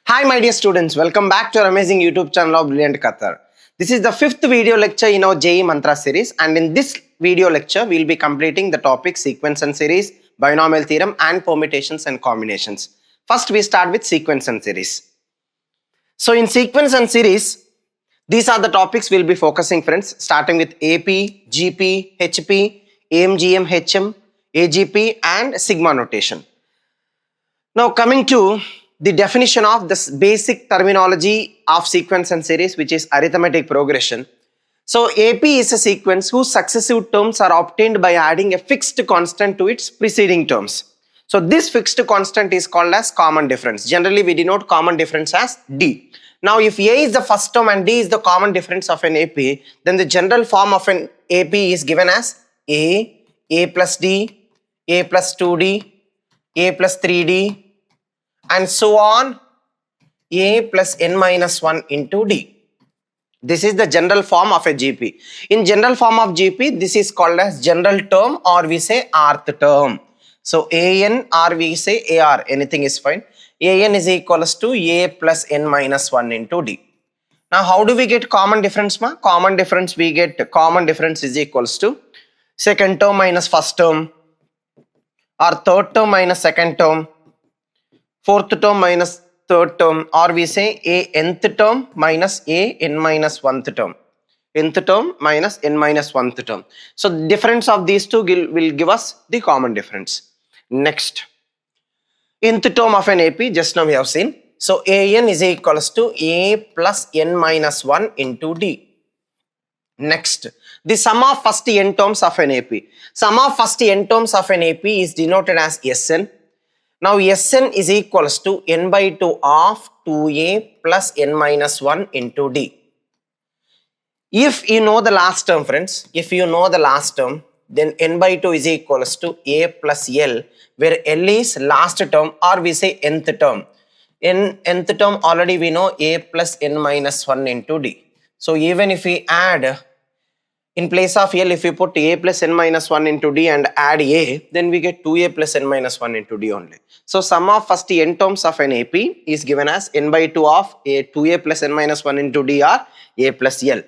Hi my dear students, welcome back to our amazing YouTube channel of Brilliant Qatar. This is the 5th video lecture in our JEE Mantra series, and in this video lecture we will be completing the topic sequence and series, binomial theorem and permutations and combinations. First we start with sequence and series. So in sequence and series, these are the topics we will be focusing, friends, starting with AP, GP, HP, AMGM, HM, AGP and sigma notation. Now coming to the definition of this basic terminology of sequence and series, which is arithmetic progression. So AP is a sequence whose successive terms are obtained by adding a fixed constant to its preceding terms. So this fixed constant is called as common difference. Generally we denote common difference as D. Now if A is the first term and D is the common difference of an AP, then the general form of an AP is given as A plus D, A plus 2D, A plus 3D, and so on, A plus n minus 1 into D. This is the general form of a GP. In general form of GP, this is called as general term, or we say rth term. So AN, or we say AR, anything is fine. AN is equals to A plus n minus 1 into D. Now how do we get common difference, ma? Common difference, we get common difference is equals to second term minus first term, or third term minus second term, fourth term minus third term, or we say a nth term minus a n minus 1th term. Nth term minus n minus 1th term. So the difference of these two will give us the common difference. Next, nth term of an AP, just now we have seen. So an is equals to a plus n minus 1 into D. Next, the sum of first n terms of an AP. Sum of first n terms of an AP is denoted as Sn. Now Sn is equals to n by 2 of 2a plus n minus 1 into D. If you know the last term, friends, if you know the last term, then n by 2 is equals to a plus L, where L is last term, or we say nth term. In nth term already we know a plus n minus 1 into D. So even if we add, in place of L, if we put a plus n minus 1 into D and add a, then we get 2a plus n minus 1 into D only. So sum of first n terms of an AP is given as n by 2 of a 2a plus n minus 1 into D, or a plus L.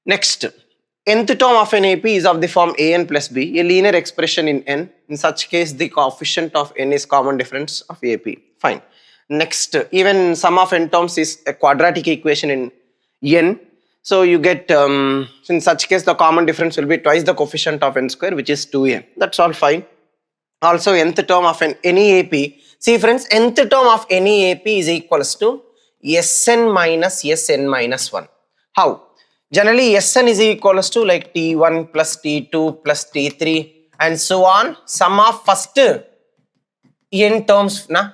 Next, nth term of an AP is of the form an plus b, a linear expression in n. In such case, the coefficient of n is common difference of AP. Fine. Next, even sum of n terms is a quadratic equation in n. So you get, in such case, the common difference will be twice the coefficient of n square, which is 2a. That's all fine. Also, nth term of any AP. See friends, nth term of any AP is equals to Sn minus Sn minus 1. How? Generally, Sn is equals to like T1 plus T2 plus T3 and so on. Sum of first n terms, na?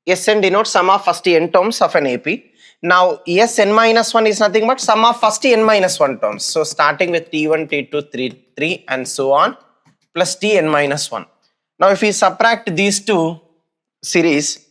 Sn denotes sum of first n terms of an AP. Now, Sn minus 1 is nothing but sum of first n minus 1 terms. So, starting with T1, T2, 3 and so on, plus Tn minus 1. Now, if we subtract these two series,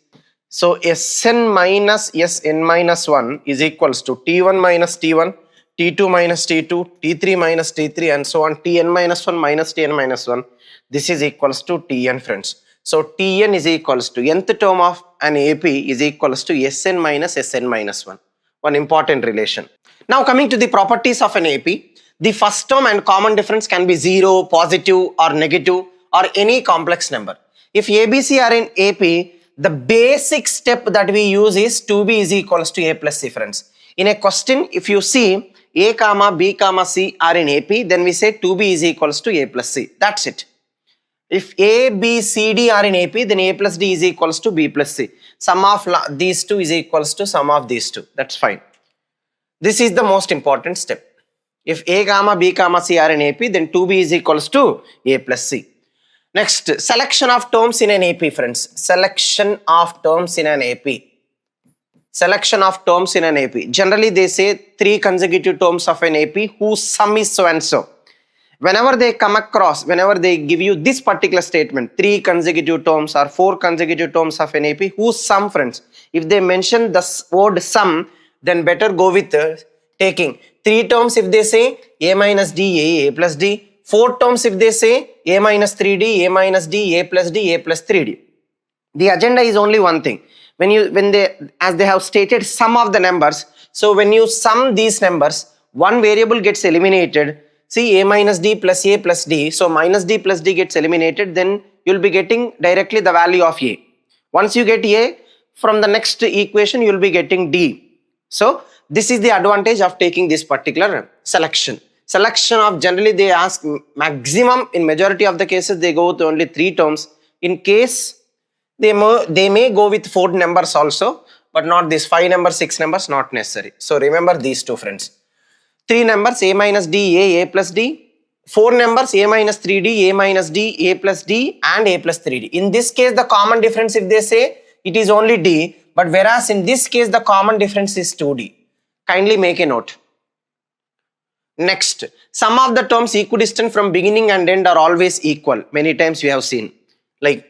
so Sn minus Sn minus 1 is equals to T1 minus T1, T2 minus T2, T3 minus T3 and so on, Tn minus 1 minus Tn minus 1. This is equals to Tn, friends. So Tn is equals to nth term of an AP is equals to Sn minus Sn minus 1. One important relation. Now coming to the properties of an AP, the first term and common difference can be 0, positive or negative or any complex number. If ABC are in AP, the basic step that we use is 2b is equals to a plus c, friends. In a question, if you see a comma b comma c are in AP, then we say 2b is equals to a plus c. That's it. If A, B, C, D are in AP, then A plus D is equals to B plus C. Sum of these two is equals to sum of these two. That's fine. This is the most important step. If A comma B comma C are in AP, then 2B is equals to A plus C. Next, selection of terms in an AP, friends. Selection of terms in an AP. Selection of terms in an AP. Generally, they say 3 consecutive terms of an AP whose sum is so and so. Whenever they come across, whenever they give you this particular statement, 3 consecutive terms or 4 consecutive terms of an AP, whose sum, friends? If they mention the word sum, then better go with taking 3 terms if they say A minus D, A plus D. 4 terms if they say A minus 3D, A minus D, A plus D, A plus 3D. The agenda is only one thing. when they, as they have stated, sum of the numbers. So when you sum these numbers, one variable gets eliminated. See, a minus d plus a plus d. So minus d plus d gets eliminated. Then you'll be getting directly the value of a. Once you get a, from the next equation you'll be getting d. So this is the advantage of taking this particular selection. Selection of, generally they ask maximum, in majority of the cases they go with only 3 terms. In case they may go with 4 numbers also, but not this 5 numbers, 6 numbers, not necessary. So remember these two, friends. 3 numbers, a minus d, a plus d. 4 numbers, a minus 3d, a minus d, a plus d, and a plus 3d. In this case, the common difference, if they say, it is only d, but whereas in this case, the common difference is 2d. Kindly make a note. Next, sum of the terms equidistant from beginning and end are always equal. Many times we have seen, like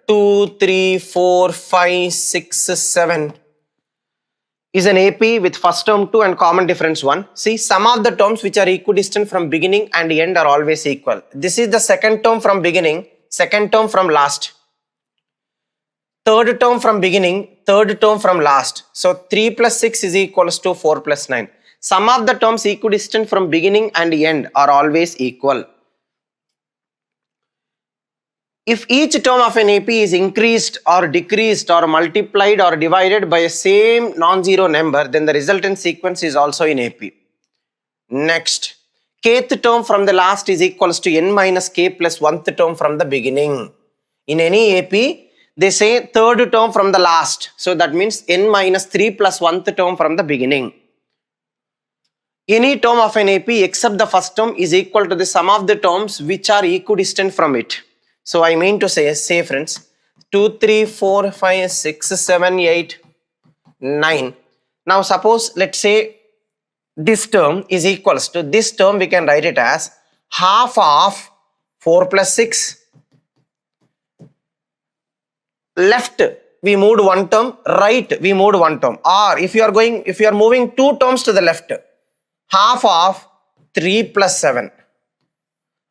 2, 3, 4, 5, 6, 7 is an AP with first term 2 and common difference 1. See, sum of the terms which are equidistant from beginning and end are always equal. This is the second term from beginning, second term from last, third term from beginning, third term from last. So 3 plus 6 is equals to 4 plus 9. Sum of the terms equidistant from beginning and end are always equal. If each term of an AP is increased or decreased or multiplied or divided by a same non-zero number, then the resultant sequence is also in AP. Next, kth term from the last is equals to n minus k plus 1th term from the beginning. In any AP, they say third term from the last. So that means n minus 3 plus 1th term from the beginning. Any term of an AP except the first term is equal to the sum of the terms which are equidistant from it. So I mean to say friends, 2, 3, 4, 5, 6, 7, 8, 9. Now suppose, let's say this term is equals to this term, we can write it as half of 4 plus 6. Left we moved 1 term, right we moved 1 term. Or if you are moving 2 terms to the left, half of 3 plus 7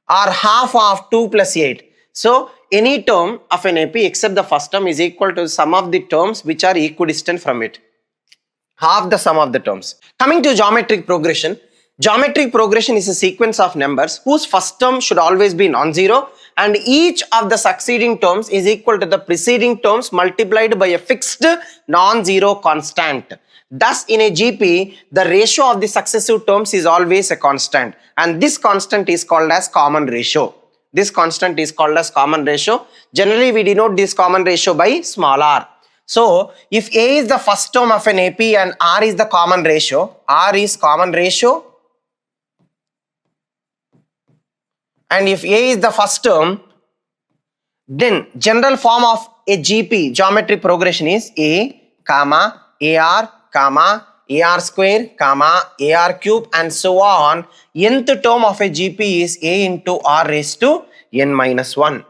or half of 2 plus 8. So any term of an AP except the first term is equal to the sum of the terms which are equidistant from it. Half the sum of the terms. Coming to geometric progression. Geometric progression is a sequence of numbers whose first term should always be non-zero and each of the succeeding terms is equal to the preceding terms multiplied by a fixed non-zero constant. Thus, in a GP, the ratio of the successive terms is always a constant and this constant is called as common ratio. This constant is called as common ratio. Generally, we denote this common ratio by small r. So, if A is the first term of an AP and R is the common ratio, R is common ratio, and if A is the first term, then general form of a GP, geometric progression, is A, comma, AR, comma, AR square, comma, AR cube, and so on. Nth term of a GP is A into R raised to n minus 1.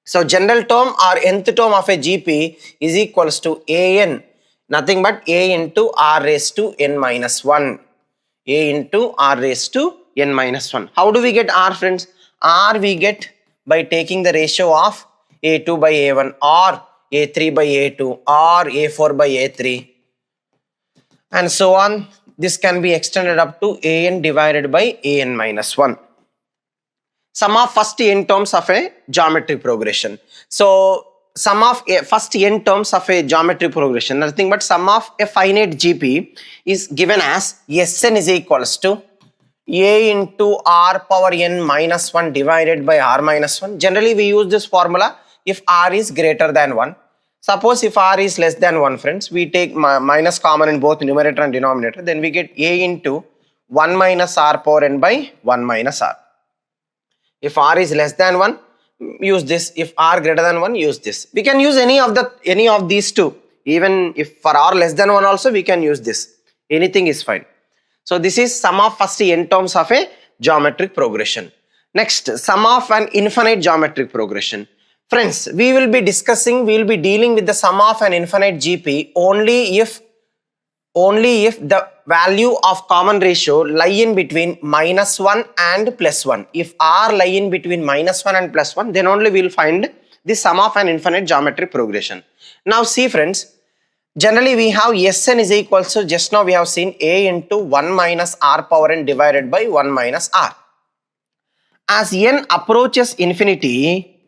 So general term or nth term of a GP is equals to AN, nothing but A into R raised to n minus 1. A into R raised to n minus 1. How do we get R, friends? R we get by taking the ratio of A2 by A1 or A3 by A2 or A4 by A3 and so on. This can be extended up to AN divided by AN minus 1. Sum of first n terms of a geometric progression. So sum of first n terms of a geometric progression, nothing but sum of a finite GP is given as Sn is equals to A into R power n minus 1 divided by R minus 1. Generally we use this formula if R is greater than 1. Suppose if R is less than 1, friends, we take minus common in both numerator and denominator, then we get A into 1 minus R power n by 1 minus R. If R is less than 1, use this. If R greater than 1, use this. We can use any of these two. Even if for R less than 1 also, we can use this. Anything is fine. So this is sum of first n terms of a geometric progression. Next, sum of an infinite geometric progression. Friends, we will be dealing with the sum of an infinite GP only if the value of common ratio lie in between minus 1 and plus 1. If R lie in between minus 1 and plus 1, then only we will find the sum of an infinite geometric progression. Now see friends, generally we have Sn is equals to, just now we have seen a into 1 minus r power n divided by 1 minus r. As n approaches infinity,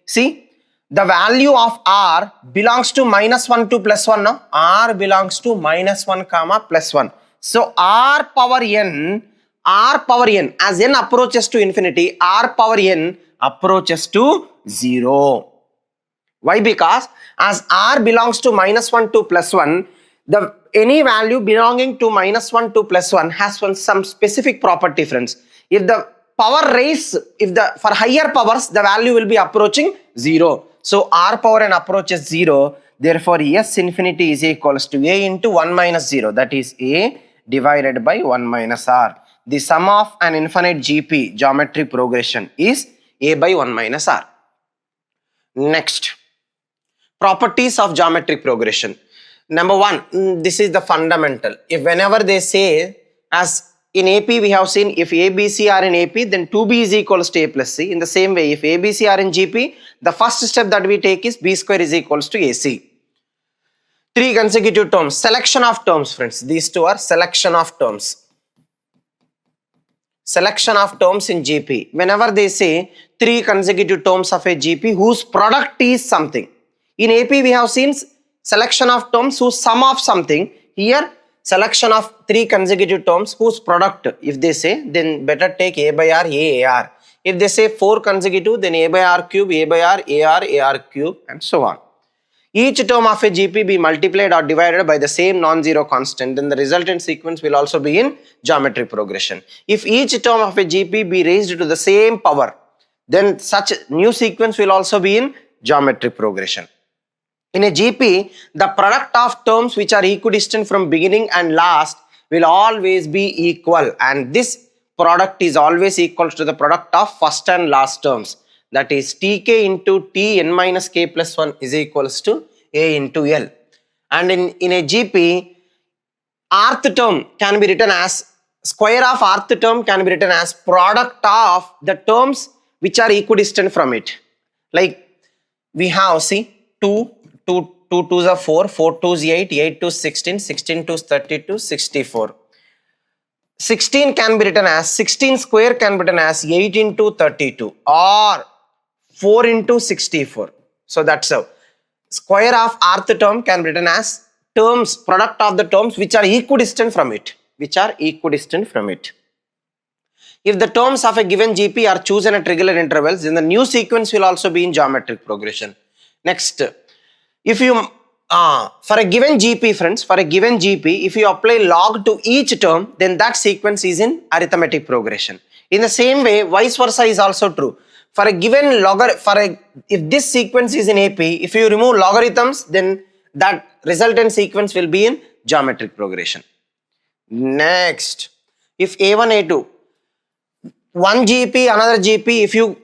see, the value of r belongs to minus 1 to plus 1 now. R belongs to minus 1 comma plus 1. So r power n, as n approaches to infinity, r power n approaches to 0. Why? Because as r belongs to minus 1 to plus 1, any value belonging to minus 1 to plus 1 has some specific property, friends. If the power raise, for higher powers, the value will be approaching 0. So r power n approaches 0. Therefore, S infinity is equals to a into 1 minus 0. That is a divided by 1 minus r. The sum of an infinite GP, geometric progression, is a by 1 minus r. Next, properties of geometric progression. Number 1, this is the fundamental. If whenever they say, as in AP we have seen, if ABC are in AP, then 2B is equals to A plus C. In the same way, if ABC are in GP, the first step that we take is B square is equals to AC. 3 consecutive terms, selection of terms, friends. These two are selection of terms. Selection of terms in GP. Whenever they say 3 consecutive terms of a GP whose product is something. In AP we have seen selection of terms whose sum of something. Here selection of 3 consecutive terms whose product. If they say, then better take A by R, A, AR. If they say 4 consecutive, then A by R cube, A by R, AR, AR cube, and so on. Each term of a GP be multiplied or divided by the same non-zero constant, then the resultant sequence will also be in geometric progression. If each term of a GP be raised to the same power, then such new sequence will also be in geometric progression. In a GP, the product of terms which are equidistant from beginning and last will always be equal, and this product is always equal to the product of first and last terms. That is Tk into Tn minus k plus 1 is equals to A into L. And in a GP, rth term can be written as, square of rth term can be written as product of the terms which are equidistant from it. Like we have, see, 2 2s are 4, 4 2s 8, 8 2s 16, 16 2s 32, 64. 16 can be written as, 16 square can be written as 8 into 32 or 4 into 64. So that's how. Square of rth term can be written as terms, product of the terms which are equidistant from it. If the terms of a given GP are chosen at regular intervals, then the new sequence will also be in geometric progression. Next, if you for a given GP, friends, if you apply log to each term, then that sequence is in arithmetic progression. In the same way, vice versa is also true. For a given if this sequence is in AP, if you remove logarithms, then that resultant sequence will be in geometric progression. Next, if A1, A2, one GP, another GP,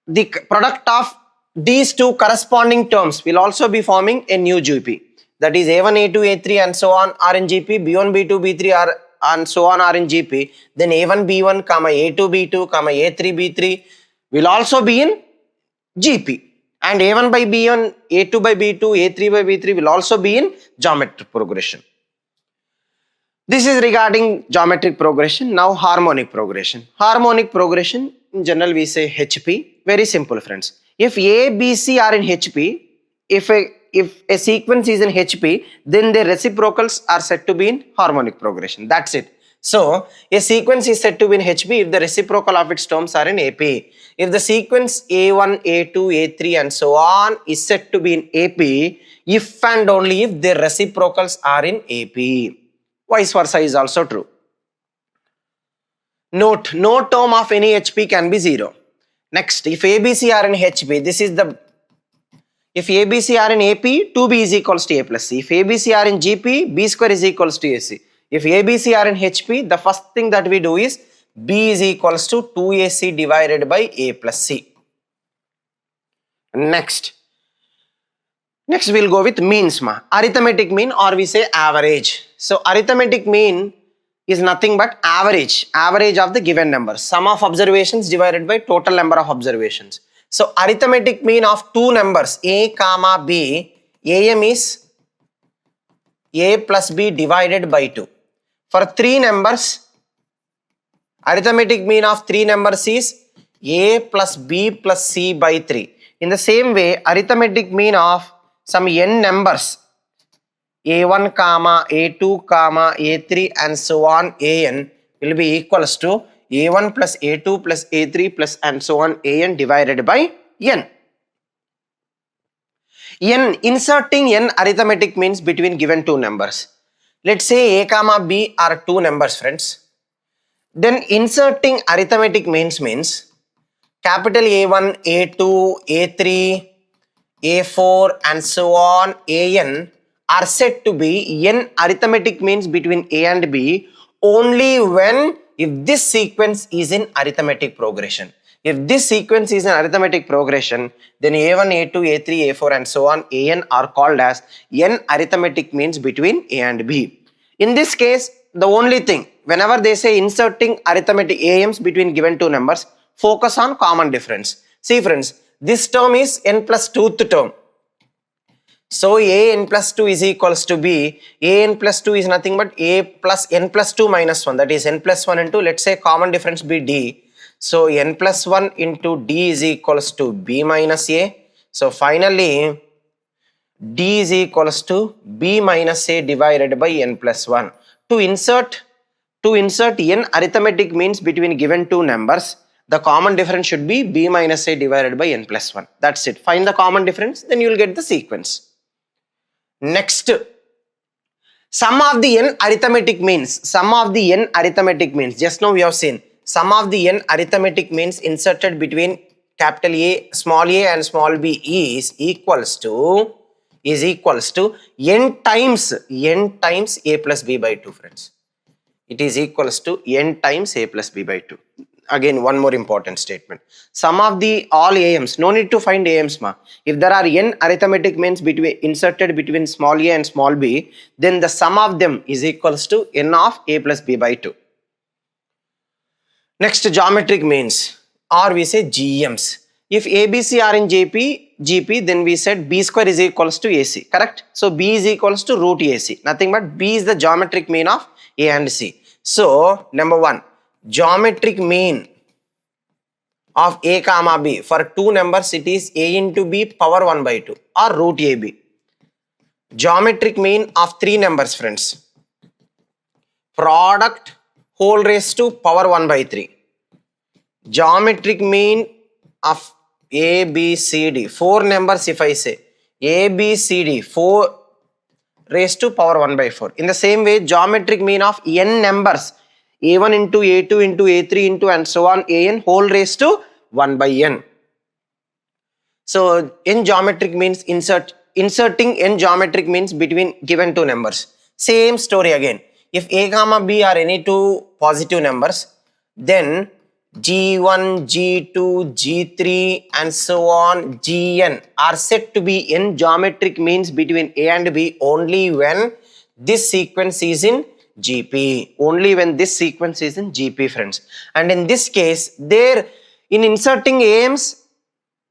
the product of these two corresponding terms will also be forming a new GP. That is A1, A2, A3 and so on are in GP, B1, B2, B3 are and so on are in GP. Then A1, B1, A2, B2, A3, B3 will also be in GP. And A1 by B1, A2 by B2, A3 by B3 will also be in geometric progression. This is regarding geometric progression. Now harmonic progression. Harmonic progression, in general we say HP. Very simple, friends. If A, B, C are in HP, if a sequence is in HP, then the reciprocals are said to be in harmonic progression. That's it. So a sequence is said to be in HP if the reciprocal of its terms are in AP. If the sequence A1, A2, A3 and so on is said to be in AP, if and only if the reciprocals are in AP. Vice versa is also true. Note, no term of any HP can be 0. Next, if ABC are in HP, if ABC are in AP, 2B is equals to A plus C. If ABC are in GP, B square is equals to AC. If ABC are in HP, the first thing that we do is B is equals to 2AC divided by A plus C. Next we'll go with means, arithmetic mean, or we say average. So arithmetic mean is nothing but average of the given number. Sum of observations divided by total number of observations. So arithmetic mean of two numbers a comma b, am is a plus b divided by 2. For three numbers, arithmetic mean of three numbers is a plus b plus c by 3. In the same way, arithmetic mean of some n numbers a1 comma a2 comma a3 and so on an will be equals to a1 plus a2 plus a3 plus and so on an divided by n. Inserting n arithmetic means between given two numbers. Let's say a comma b are two numbers, friends. Then inserting arithmetic means capital A1, A2, A3, A4 and so on an are said to be n arithmetic means between a and b only when if this sequence is in arithmetic progression. If this sequence is an arithmetic progression, then a1, a2, a3, a4 and so on an are called as n arithmetic means between a and b. In this case, the only thing, whenever they say inserting arithmetic AMs between given two numbers, focus on common difference. See friends, this term is n plus 2th term. So a n plus 2 is equals to b. A n plus 2 is nothing but a plus n plus 2 minus 1. That is n plus 1 into, let's say common difference be d. So n plus 1 into d is equals to b minus a. So finally d is equals to b minus a divided by n plus 1. To insert n arithmetic means between given two numbers, the common difference should be b minus a divided by n plus 1. That's it. Find the common difference, then you will get the sequence. Next, sum of the n arithmetic means. Just now we have seen sum of the n arithmetic means inserted between capital A, small a and small b is equals to n times a plus b by 2, friends. It is equals to n times a plus b by 2. Again, one more important statement. Sum of the all AMs, no need to find AMs ma. If there are n arithmetic means inserted between small a and small b, then the sum of them is equals to n of a plus b by 2. Next, geometric means, or we say GMs. If ABC are in GP, then we said b square is equals to AC, correct? So b is equals to root AC. Nothing but b is the geometric mean of A and C. So number one, geometric mean of a comma b. For two numbers, it is a into b power 1 by 2 or root AB. Geometric mean of three numbers, friends. Product whole raised to power 1 by 3. Geometric mean of A, B, C, D. Four numbers if I say. A, B, C, D. 4 raised to power 1 by 4. In the same way, geometric mean of n numbers. A1 into A2 into A3 into and so on an whole raised to 1 by n. So n geometric means inserting n geometric means between given two numbers. Same story again. If a comma b are any two positive numbers, then G1, G2, G3 and so on Gn are said to be n geometric means between a and b only when this sequence is in GP. Only when this sequence is in GP, friends. And in this case, there in inserting AMs,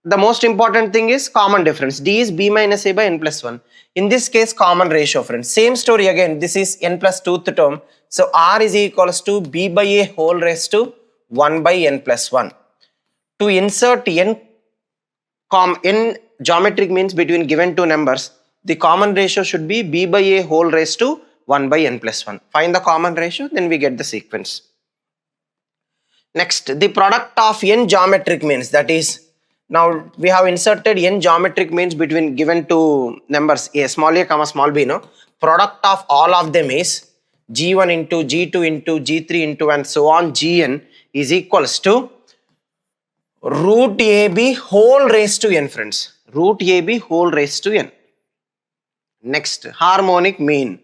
the most important thing is common difference. D is b minus a by n plus 1. In this case, common ratio, friends. Same story again. This is n plus 2th term. So R is equals to b by a whole raised to 1 by n plus 1. To insert n geometric means between given two numbers, the common ratio should be b by a whole raised to 1 by n plus 1. Find the common ratio, then we get the sequence. Next, the product of n geometric means, that is, now we have inserted n geometric means between given two numbers a small a comma small b, no? Product of all of them is G1 into G2 into G3 into and so on Gn is equals to root AB whole raised to n, friends. Root AB whole raised to n. Next, harmonic mean.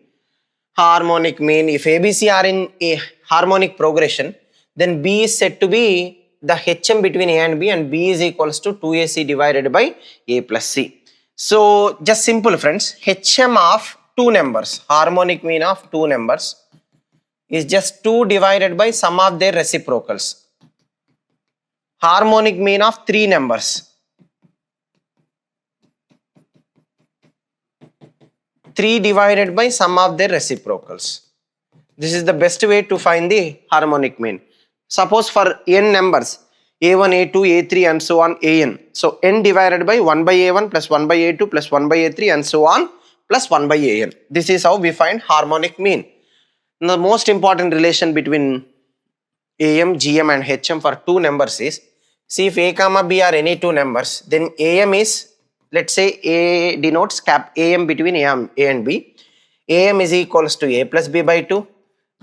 Harmonic mean, if ABC are in a harmonic progression, then B is said to be the HM between A and B, and B is equals to 2AC divided by A plus C. So just simple, friends. HM of two numbers, harmonic mean of two numbers, is just 2 divided by sum of their reciprocals. Harmonic mean of 3 numbers. 3 divided by sum of their reciprocals. This is the best way to find the harmonic mean. Suppose for n numbers, a1, a2, a3 and so on, an. So n divided by 1 by a1 plus 1 by a2 plus 1 by a3 and so on plus 1 by an. This is how we find harmonic mean. Now, the most important relation between am, gm and hm for two numbers is, see if a comma b are any two numbers, then am is, let's say a denotes am between a and b. Am is equals to a plus b by 2.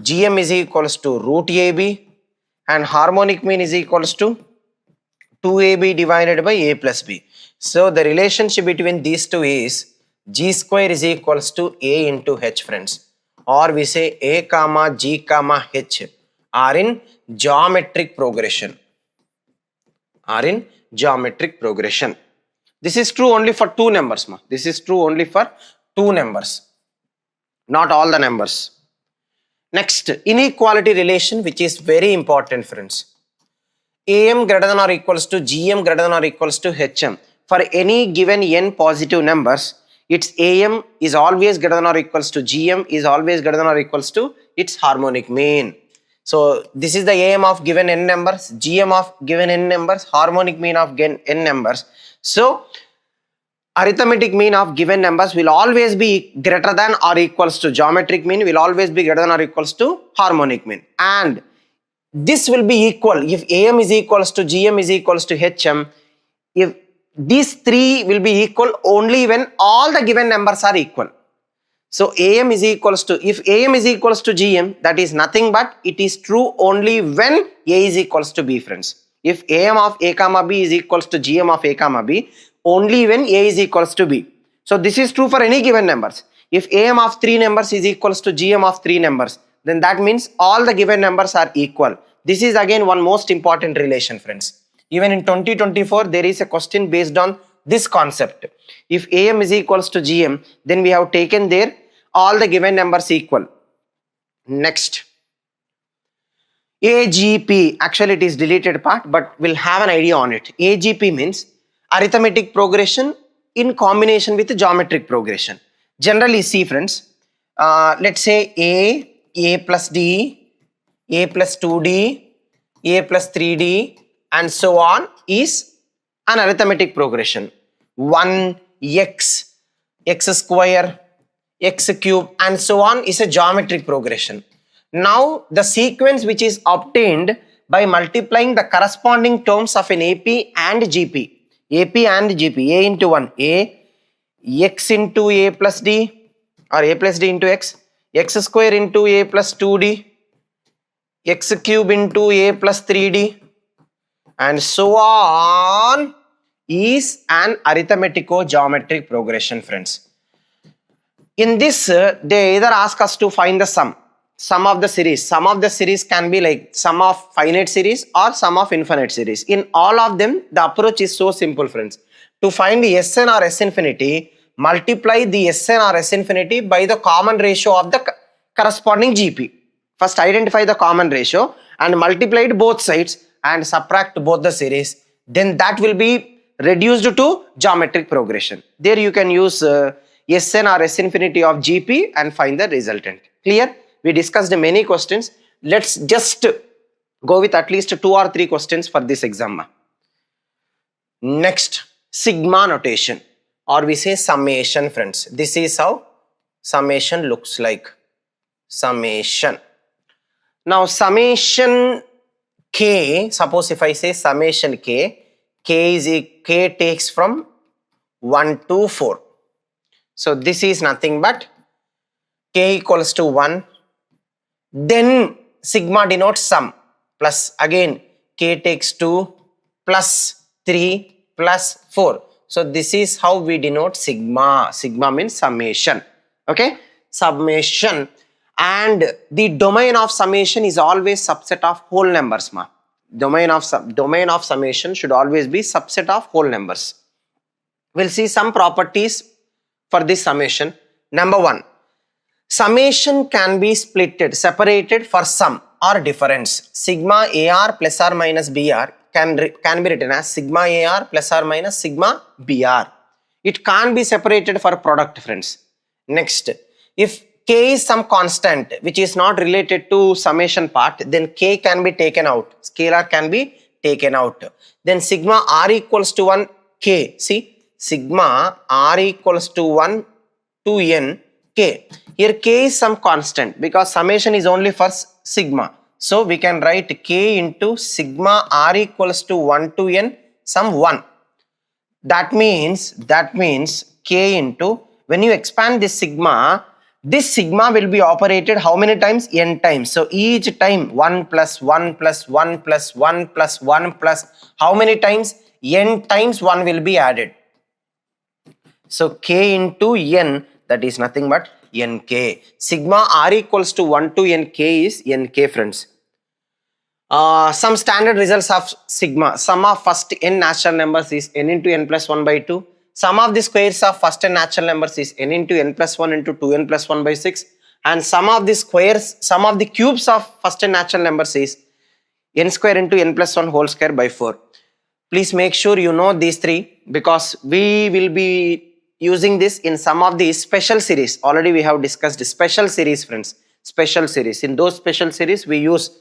Gm is equals to root ab. And harmonic mean is equals to 2ab divided by a plus b. So the relationship between these two is g square is equals to a into h, friends. Or we say a comma g comma h are in geometric progression. This is true only for two numbers. This is true only for two numbers, not all the numbers. Next, inequality relation, which is very important, friends. Am greater than or equals to Gm greater than or equals to Hm. For any given n positive numbers, its Am is always greater than or equals to Gm is always greater than or equals to its harmonic mean. So this is the Am of given n numbers, Gm of given n numbers, harmonic mean of n numbers. So arithmetic mean of given numbers will always be greater than or equals to geometric mean, will always be greater than or equals to harmonic mean. And this will be equal if am is equals to gm is equals to hm. If these three will be equal only when all the given numbers are equal. So am is equals to, if am is equals to gm, that is nothing but it is true only when a is equals to b, friends. If am of a comma b is equals to gm of a comma b, only when a is equals to b. So this is true for any given numbers. If am of 3 numbers is equals to gm of 3 numbers, then that means all the given numbers are equal. This is again one most important relation, friends. Even in 2024, there is a question based on this concept. If am is equals to gm, then we have taken there all the given numbers equal. Next, AGP, actually it is deleted part, but we'll have an idea on it. AGP means arithmetic progression in combination with geometric progression. Generally, see friends, let's say a plus d, a plus 2d, a plus 3d and so on is an arithmetic progression. 1, x, x square, x cube and so on is a geometric progression. Now the sequence which is obtained by multiplying the corresponding terms of an AP and GP. AP and GP, a into 1, a, x into a plus d or a plus d into x square into a plus 2d, x cube into a plus 3d and so on is an arithmetico-geometric progression, friends. In this, they either ask us to find the sum of the series. Sum of the series can be like sum of finite series or sum of infinite series. In all of them, the approach is so simple, friends. To find the Sn or S infinity, multiply the Sn or S infinity by the common ratio of the corresponding GP. First identify the common ratio and multiply it both sides and subtract both the series. Then that will be reduced to geometric progression. There you can use Sn or S infinity of GP and find the resultant. Clear? We discussed many questions. Let's just go with at least 2 or 3 questions for this exam. Next, sigma notation, or we say summation, friends. This is how summation looks like. Summation. Now summation k, suppose if I say summation k, k takes from 1 to 4. So this is nothing but k equals to 1. Then sigma denotes sum, plus again k takes 2 plus 3 plus 4. So this is how we denote sigma. Sigma means summation. Okay, summation. And the domain of summation is always subset of whole numbers. Domain of summation should always be subset of whole numbers. We'll see some properties for this summation. Number 1, Summation can be separated for sum or difference. Sigma AR plus or minus BR can be written as sigma AR plus or minus sigma BR. It can't be separated for product, friends. Next, if K is some constant which is not related to summation part, then K can be taken out. Scalar can be taken out. Then sigma R equals to 1 K. See, sigma R equals to 1 to N K. Here K is some constant because summation is only for sigma. So we can write K into sigma R equals to 1 to N some 1. That means K into, when you expand this sigma will be operated how many times? N times. So each time 1 plus 1 plus 1 plus 1 plus 1 plus how many times? N times 1 will be added. So K into N, that is nothing but Nk. Sigma R equals to 1 to Nk is Nk, friends. Some standard results of sigma. Sum of first n natural numbers is n into n plus 1 by 2. Sum of the squares of first n natural numbers is n into n plus 1 into 2n plus 1 by 6. And sum of the cubes of first n natural numbers is n square into n plus 1 whole square by 4. Please make sure you know these three because we will be using this in some of the special series. Already we have discussed special series, friends. Special series. In those special series we use.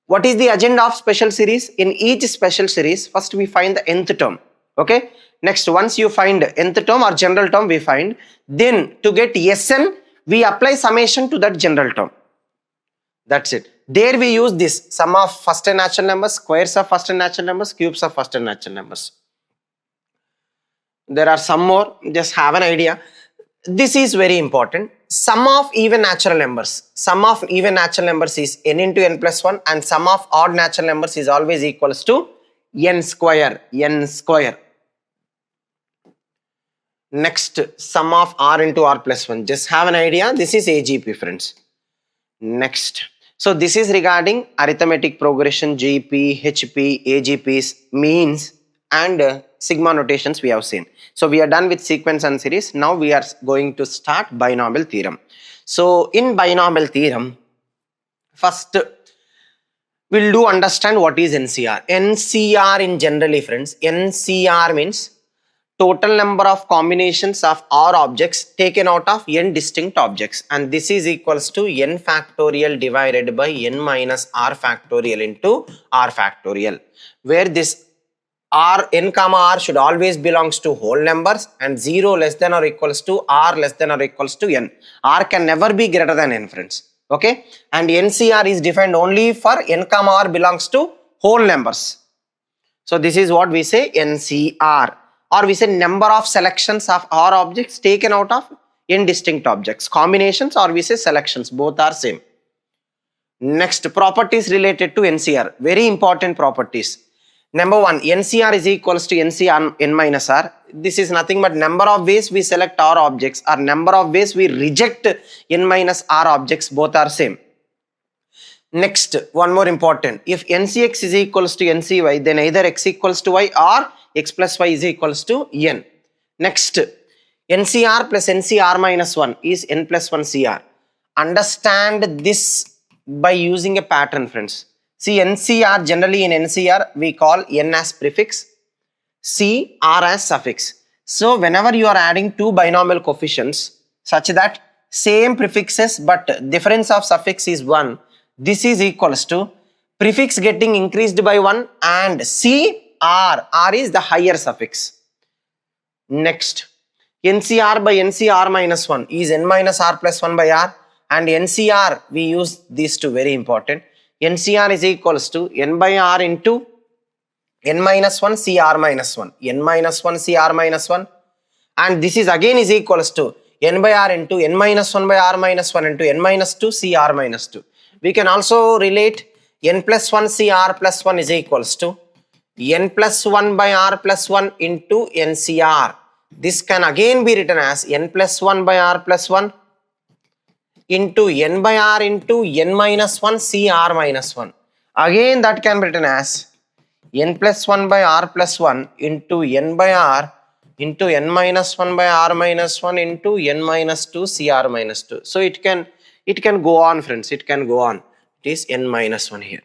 What is the agenda of special series? In each special series, first we find the nth term. Okay. Next, once you find nth term or general term we find, then to get Sn, we apply summation to that general term. That's it. There we use this sum of first n natural numbers, squares of first n natural numbers, cubes of first n natural numbers. There are some more, just have an idea. This is very important. Sum of even natural numbers. Sum of even natural numbers is n into n plus 1 and sum of odd natural numbers is always equals to n square. N square. Next, sum of r into r plus 1. Just have an idea. This is AGP, friends. Next. So this is regarding arithmetic progression, GP, HP, AGPs, means and sigma notations we have seen. So we are done with sequence and series. Now we are going to start binomial theorem. So in binomial theorem, first we'll do understand what is NCR. NCR in generally, friends, NCR means total number of combinations of R objects taken out of n distinct objects, and this is equals to n factorial divided by n minus r factorial into r factorial, where this r, n comma r should always belongs to whole numbers and 0 less than or equals to r less than or equals to n. R can never be greater than n, friends. Okay, and NCR is defined only for n comma r belongs to whole numbers. So this is what we say NCR, or we say number of selections of R objects taken out of n distinct objects. Combinations or we say selections, both are same. Next, properties related to NCR, very important properties. Number 1, NCR is equals to NCR n minus r. This is nothing but number of ways we select R objects or number of ways we reject n minus r objects, both are same. Next, one more important, if NCX is equals to NCY, then either x equals to y or x plus y is equals to n. Next, NCR plus NCR minus 1 is n plus 1 CR. Understand this by using a pattern, friends. See, NCR, generally in NCR we call n as prefix, C, R as suffix. So whenever you are adding two binomial coefficients such that same prefixes but difference of suffix is 1, this is equals to prefix getting increased by 1 and C, R is the higher suffix. Next, NCR by NCR minus 1 is n minus r plus 1 by r, and NCR we use these two, very important. NCR is equals to n by r into n minus 1 CR minus 1, n minus 1 CR minus 1, and this is again is equals to n by r into n minus 1 by r minus 1 into n minus 2 CR minus 2. We can also relate n plus 1 CR plus 1 is equals to n plus 1 by r plus 1 into NCR. This can again be written as n plus 1 by r plus 1 into n by r into n minus 1 CR minus 1. Again that can be written as n plus 1 by r plus 1 into n by r into n minus 1 by r minus 1 into n minus 2 cr minus 2. So it can go on, friends. It can go on. It is n minus 1 here.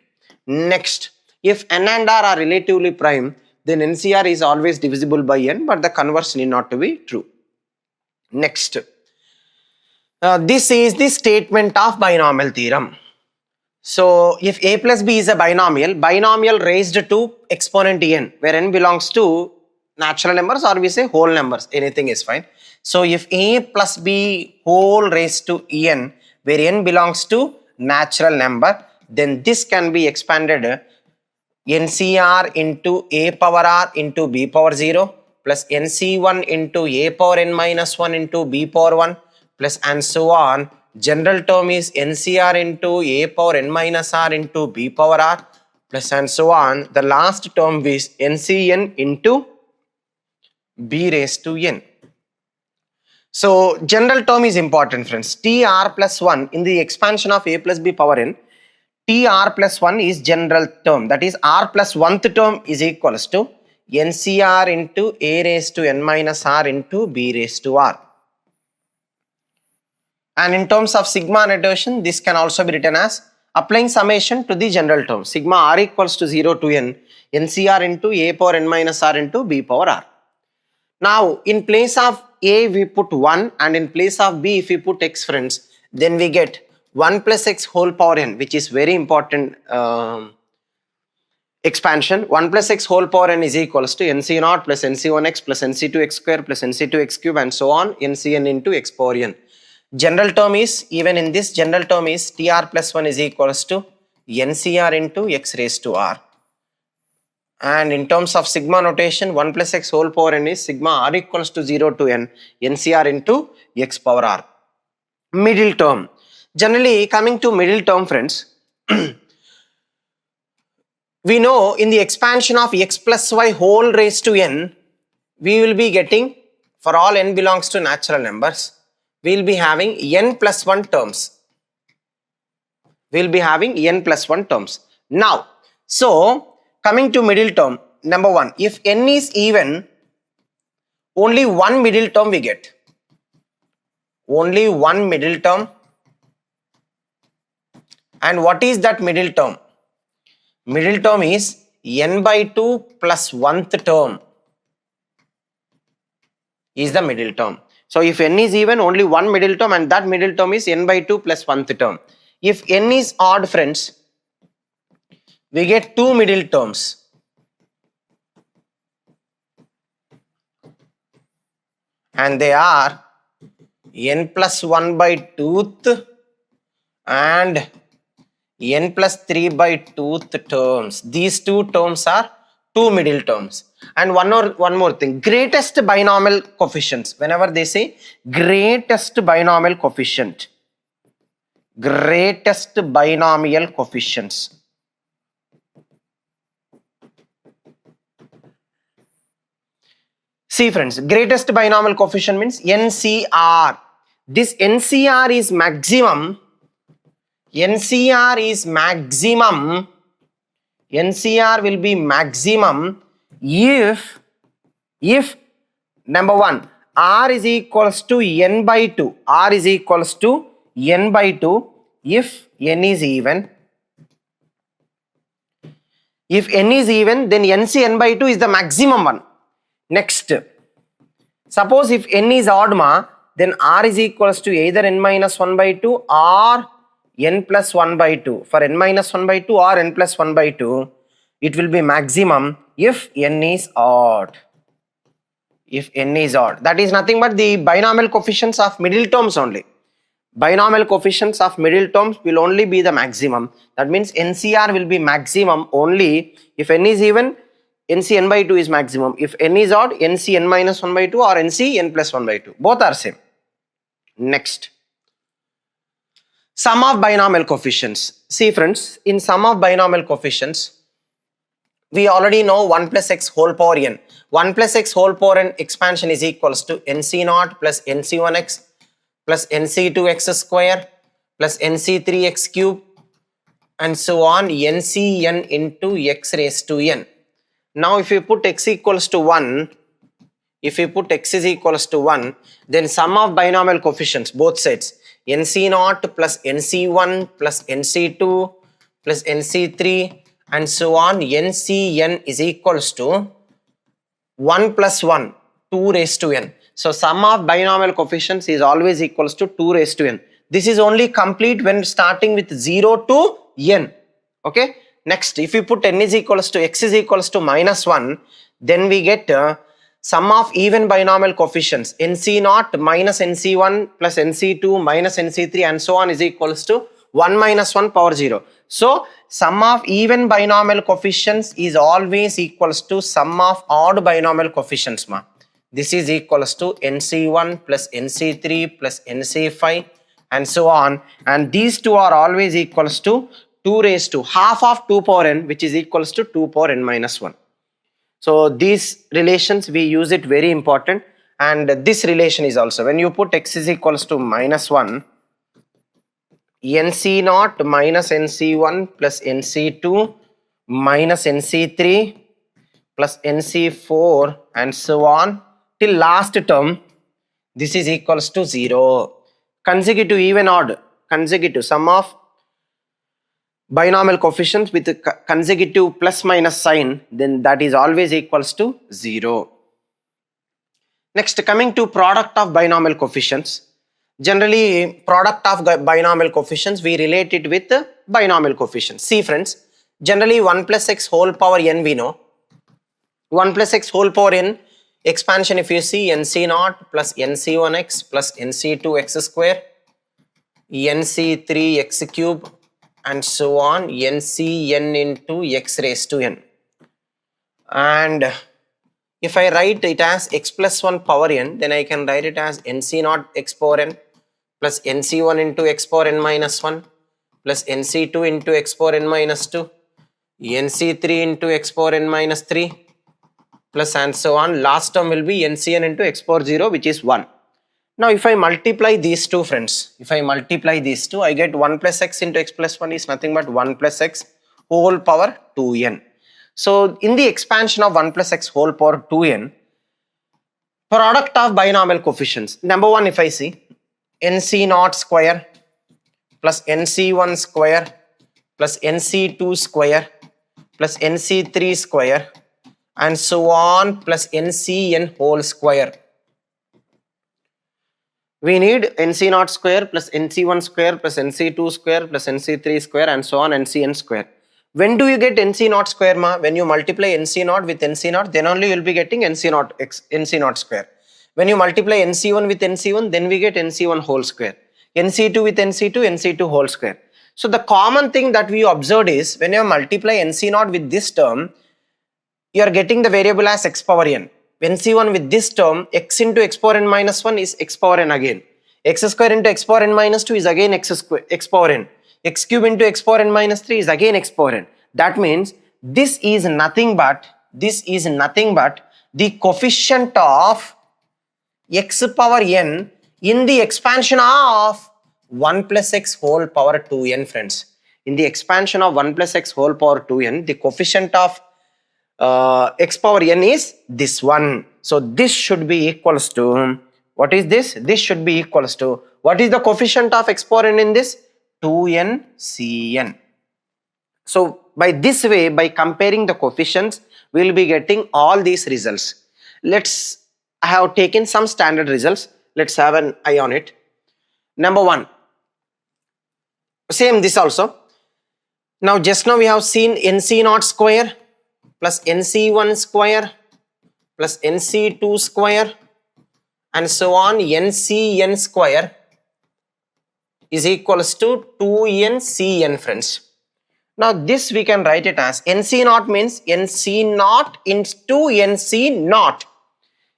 Next, if n and r are relatively prime, then NCR is always divisible by n, but the converse need not to be true. Next, this is the statement of binomial theorem. So if a plus b is a binomial raised to exponent n, where n belongs to natural numbers or we say whole numbers, anything is fine. So if a plus b whole raised to n, where n belongs to natural number, then this can be expanded NCR into a power r into b power 0 plus NC1 into a power n minus 1 into b power 1 plus and so on. General term is NCR into a power n minus r into b power r plus and so on. The last term is NCN into b raised to n. So general term is important, friends. TR plus 1 in the expansion of a plus b power n, TR plus 1 is general term. That is r plus 1th term is equals to NCR into a raised to n minus r into b raised to r. And in terms of sigma notation, this can also be written as applying summation to the general term. Sigma r equals to 0 to n, NCR into a power n minus r into b power r. Now, in place of a we put 1 and in place of b if we put x, friends, then we get 1 plus x whole power n, which is very important expansion. 1 plus x whole power n is equals to NC0 plus NC1x plus NC2x square plus NC2x cube and so on, NCN into x power n. General term is, even in this general term is TR plus 1 is equals to NCR into x raised to r. And in terms of sigma notation, 1 plus x whole power n is sigma r equals to 0 to n, NCR into x power r. Middle term. Generally, coming to middle term, friends, we know in the expansion of x plus y whole raised to n, we will be getting, for all n belongs to natural numbers, we will be having n plus 1 terms. We will be having n plus 1 terms. Now, so coming to middle term, number 1, if n is even, only one middle term we get. Only one middle term. And what is that middle term? Middle term is n by 2 plus 1th term is the middle term. So if n is even, only one middle term and that middle term is n by 2 plus 1th term. If n is odd, friends, we get two middle terms. And they are n plus 1 by 2th and n plus 3 by 2th terms. These two terms are two middle terms. And one more thing, greatest binomial coefficients. Whenever they say greatest binomial coefficient, greatest binomial coefficients. See, friends, greatest binomial coefficient means NCR. This NCR is maximum. NCR is maximum. NCR will be maximum if number 1, R is equals to n by 2. R is equals to n by 2 if n is even. If n is even, then NC n by 2 is the maximum one. Next, suppose if n is odd, then R is equals to either n minus 1 by 2 or n plus 1 by 2. For n minus 1 by 2 or n plus 1 by 2, it will be maximum if n is odd. If n is odd. That is nothing but the binomial coefficients of middle terms only. Binomial coefficients of middle terms will only be the maximum. That means NCR will be maximum only if n is even, NC n by 2 is maximum. If n is odd, NC n minus 1 by 2 or NC n plus 1 by 2. Both are same. Next. Sum of binomial coefficients. See, friends, in sum of binomial coefficients, we already know 1 plus x whole power n. 1 plus x whole power n expansion is equals to NC0 plus NC1x plus NC2x square plus NC3x cube and so on, NCN into x raised to n. Now if you put x equals to 1, if we put x is equals to 1, then sum of binomial coefficients, both sides, nc0 plus nc1 plus nc2 plus nc3 and so on, ncn is equals to 1 plus 1, 2 raised to n. So sum of binomial coefficients is always equals to 2 raised to n. This is only complete when starting with 0 to n. Okay. Next, if we put n is equals to x is equals to minus 1, then we get sum of even binomial coefficients nc0 minus nc1 plus nc2 minus nc3 and so on is equals to 1 minus 1 power 0. So sum of even binomial coefficients is always equals to sum of odd binomial coefficients ma. This is equals to nc1 plus nc3 plus nc5 and so on, and these two are always equals to 2 raised to half of 2 power n, which is equals to 2 power n minus 1. So these relations we use it very important, and this relation is also when you put x is equals to minus 1, nc0 minus nc1 plus nc2 minus nc3 plus nc4 and so on till last term, this is equals to 0. Consecutive even odd, consecutive sum of binomial coefficients with consecutive plus minus sign, then that is always equals to 0. Next, coming to product of binomial coefficients. Generally, product of binomial coefficients we relate it with binomial coefficients. See friends, generally 1 plus x whole power n we know. 1 plus x whole power n expansion, if you see, nc0 plus nc1x plus nc2x square, nc3x cube and so on, ncn into x raised to n. And if I write it as x plus 1 power n, then I can write it as nc0 x power n plus nc1 into x power n minus 1 plus nc2 into x power n minus 2, nc3 into x power n minus 3 plus and so on. Last term will be ncn into x power 0, which is 1. Now if I multiply these two friends, if I multiply these two, I get 1 plus x into x plus 1 is nothing but 1 plus x whole power 2n. So in the expansion of 1 plus x whole power 2n, product of binomial coefficients, number 1 if I see, nc0 square plus nc1 square plus nc2 square plus nc3 square and so on plus ncn whole square. We need nc0 square plus nc1 square plus nc2 square plus nc3 square and so on ncn square. When do you get nc0 square ma? When you multiply nc0 with nc0, then only you will be getting nc0 square. When you multiply nc1 with nc1, then we get nc1 whole square. nc2 with nc2, nc2 whole square. So the common thing that we observed is when you multiply nc0 with this term, you are getting the variable as x power n. nc1 with this term, x into x power n minus 1 is x power n again. X square into x power n minus 2 is again x power n. X cube into x power n minus 3 is again x power n. That means this is nothing but the coefficient of x power n in the expansion of 1 plus x whole power 2n friends. In the expansion of 1 plus x whole power 2n, the coefficient of x power n is this one. So this should be equals to, what is this? This should be equals to, what is the coefficient of x power n in this? 2n cn. So by this way, by comparing the coefficients, we will be getting all these results. I have taken some standard results. Let's have an eye on it. Number 1, same this also. Now just now we have seen nc0 square plus nc1 square plus nc2 square and so on ncn square is equals to 2ncn friends. Now this we can write it as nc0 means nc0 into nc0.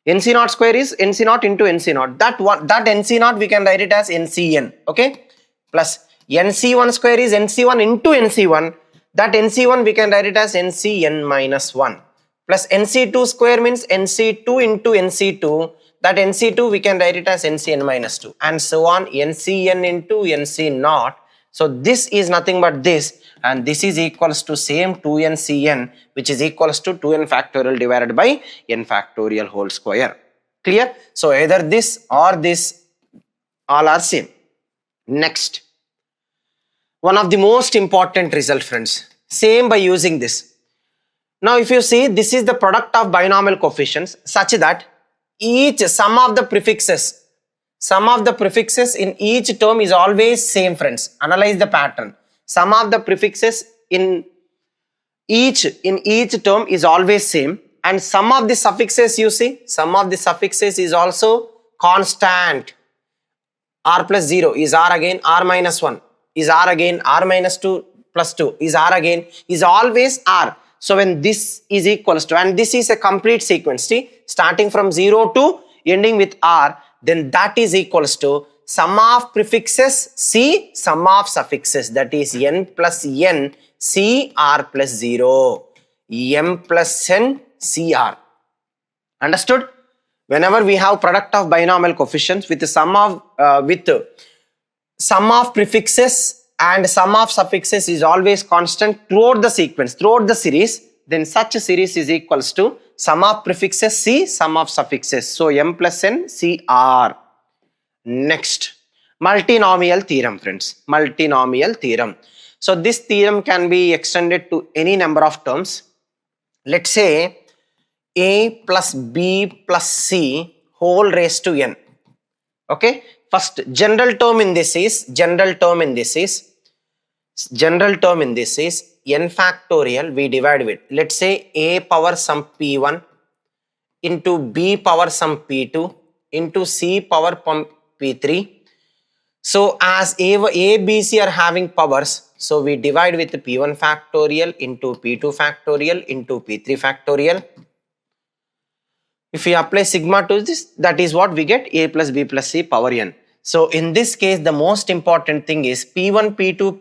nc0 square is nc0 into nc0. That nc0 we can write it as ncn. Okay, plus nc1 square is nc1 into nc1. That nc1 we can write it as ncn minus 1 plus nc2 square means nc2 into nc2. That nc2 we can write it as ncn minus 2 and so on ncn into nc0. So this is nothing but this, and this is equals to same 2ncn, which is equals to 2n factorial divided by n factorial whole square. Clear? So either this or this, all are same. Next, one of the most important result, friends, same by using this. Now if you see, this is the product of binomial coefficients such that each sum of the prefixes in each term is always same, friends. Analyze the pattern. Sum of the prefixes in each term is always same, and sum of the suffixes, you see, sum of the suffixes is also constant. R plus 0 is R again, R minus 1 is R again, R minus 2 plus 2 is R again, is always R. So when this is equals to, and this is a complete sequence, see, starting from 0 to ending with R, then that is equals to sum of prefixes C, sum of suffixes, that is n plus n C R plus 0, m plus n C R. Understood? Whenever we have product of binomial coefficients with sum of prefixes and sum of suffixes is always constant throughout the sequence, throughout the series, then such a series is equals to sum of prefixes C, sum of suffixes. So m plus n C R. Next, multinomial theorem, friends. Multinomial theorem. So this theorem can be extended to any number of terms. Let's say a plus b plus c whole raised to n. Okay. First, general term in this is n factorial. We divide with, let's say, a power some p1 into b power some p2 into c power p3. So as a, b, c are having powers, so we divide with p1 factorial into p2 factorial into p3 factorial. If we apply sigma to this, that is what we get, a plus b plus c power n. So in this case, the most important thing is p1, p2,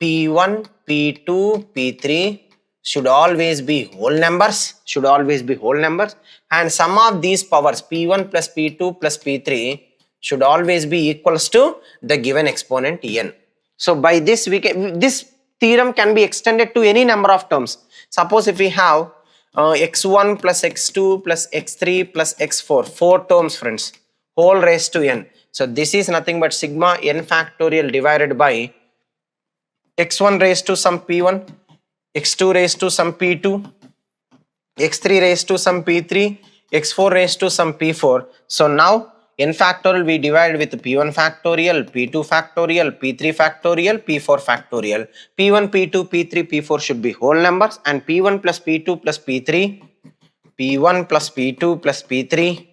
p1, p2, p3 should always be whole numbers, and sum of these powers p1 plus p2 plus p3 should always be equals to the given exponent n. So by this this theorem can be extended to any number of terms. Suppose if we have x1 plus x2 plus x3 plus x4, 4 terms, friends, whole raised to n. So this is nothing but sigma n factorial divided by x1 raised to some p1, x2 raised to some p2, x3 raised to some p3, x4 raised to some p4. So now n factorial we divide with p1 factorial, p2 factorial, p3 factorial, p4 factorial. p1, p2, p3, p4 should be whole numbers, and p1 plus p2 plus p3, p1 plus p2 plus p3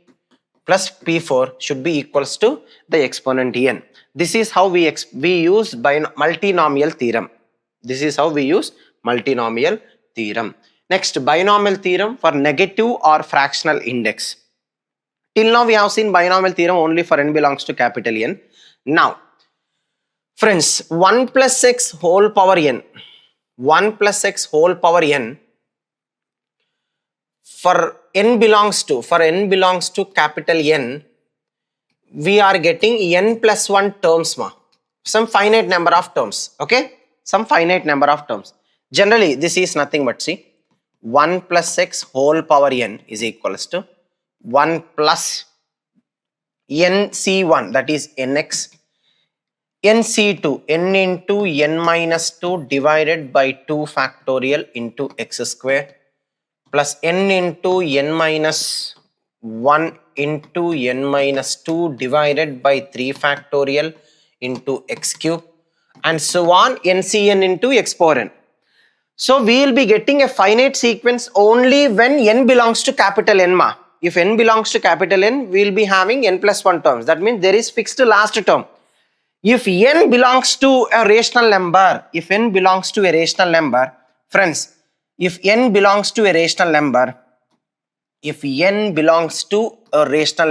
plus p4 should be equals to the exponent n. This is how we use multinomial theorem. Next, binomial theorem for negative or fractional index. Till now we have seen binomial theorem only for n belongs to capital N. Now, friends, 1 plus x whole power n, for n belongs to capital N, we are getting n plus 1 terms, some finite number of terms. Okay, some finite number of terms. Generally this is nothing but, see, 1 plus x whole power n is equals to 1 plus nc1, that is nx, nc2, n into n minus 2 divided by 2 factorial into x square, plus n into n minus 1 into n minus 2 divided by 3 factorial into x cube, and so on, ncn into x power n. So we will be getting a finite sequence only when n belongs to capital N, ma. If n belongs to capital N, we will be having n plus 1 terms. That means there is fixed last term. If n belongs to a rational number, friends, if n belongs to a rational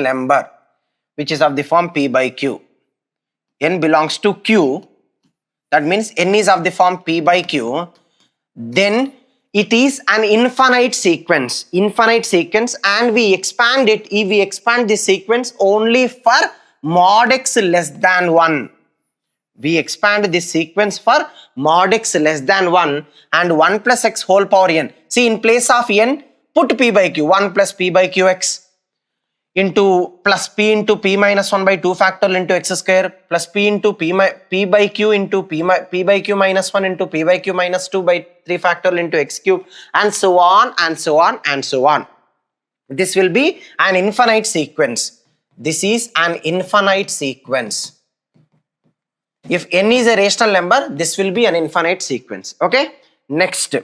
number, which is of the form p by q, n belongs to q, that means n is of the form p by q, then it is an infinite sequence, and we expand this sequence only for mod x less than 1. We expand this sequence for mod x less than 1 and 1 plus x whole power n. See, in place of n, put p by q, 1 plus p by qx. into plus p into p minus 1 by 2 factorial into x square plus p into p by q into p by q minus 1 into p by q minus 2 by 3 factorial into x cube, and so on and so on and so on. This will be an infinite sequence. This is an infinite sequence. If n is a rational number, this will be an infinite sequence. Okay. Next,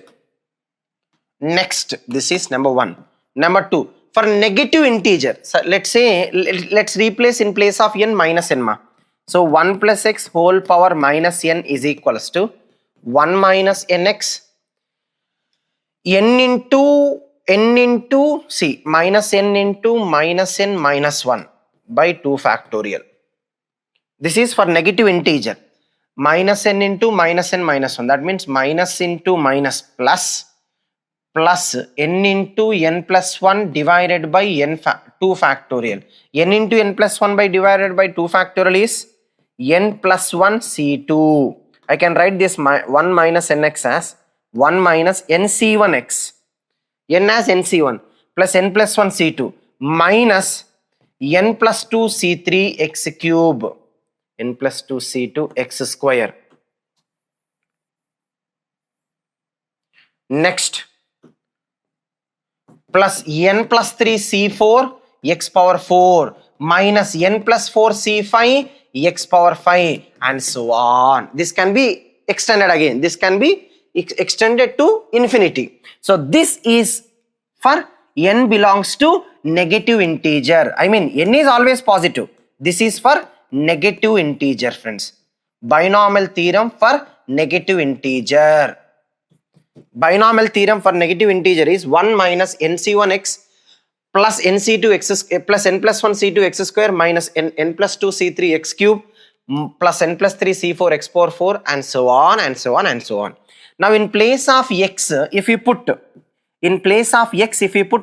this is number 1. Number 2, for negative integer, so let's say, let's replace in place of n minus n ma. So 1 plus x whole power minus n is equals to 1 minus nx n into c minus n into minus n minus 1 by 2 factorial. This is for negative integer. Minus n into minus n minus 1. That means minus into minus plus n into n plus 1 divided by 2 factorial. N into n plus 1 by divided by 2 factorial is n plus 1 c2. I can write this 1 minus nx as 1 minus nc1x. N as nc1 plus n plus 1 c2 minus n plus 2 c3 x cube. N plus 2 c2 x square. Next, plus n plus 3 c4 x power 4 minus n plus 4 c5 x power 5 and so on. This can be extended again. This can be extended to infinity. So this is for n belongs to negative integer. I mean, n is always positive. This is for negative integer, friends. Binomial theorem for negative integer. Binomial theorem for negative integer is 1 minus nc1x plus nc2x plus n plus 1 c2 x square minus n plus 2 c3 x cube plus n plus 3 c4 x power 4 and so on and so on and so on. Now in place of x, if you put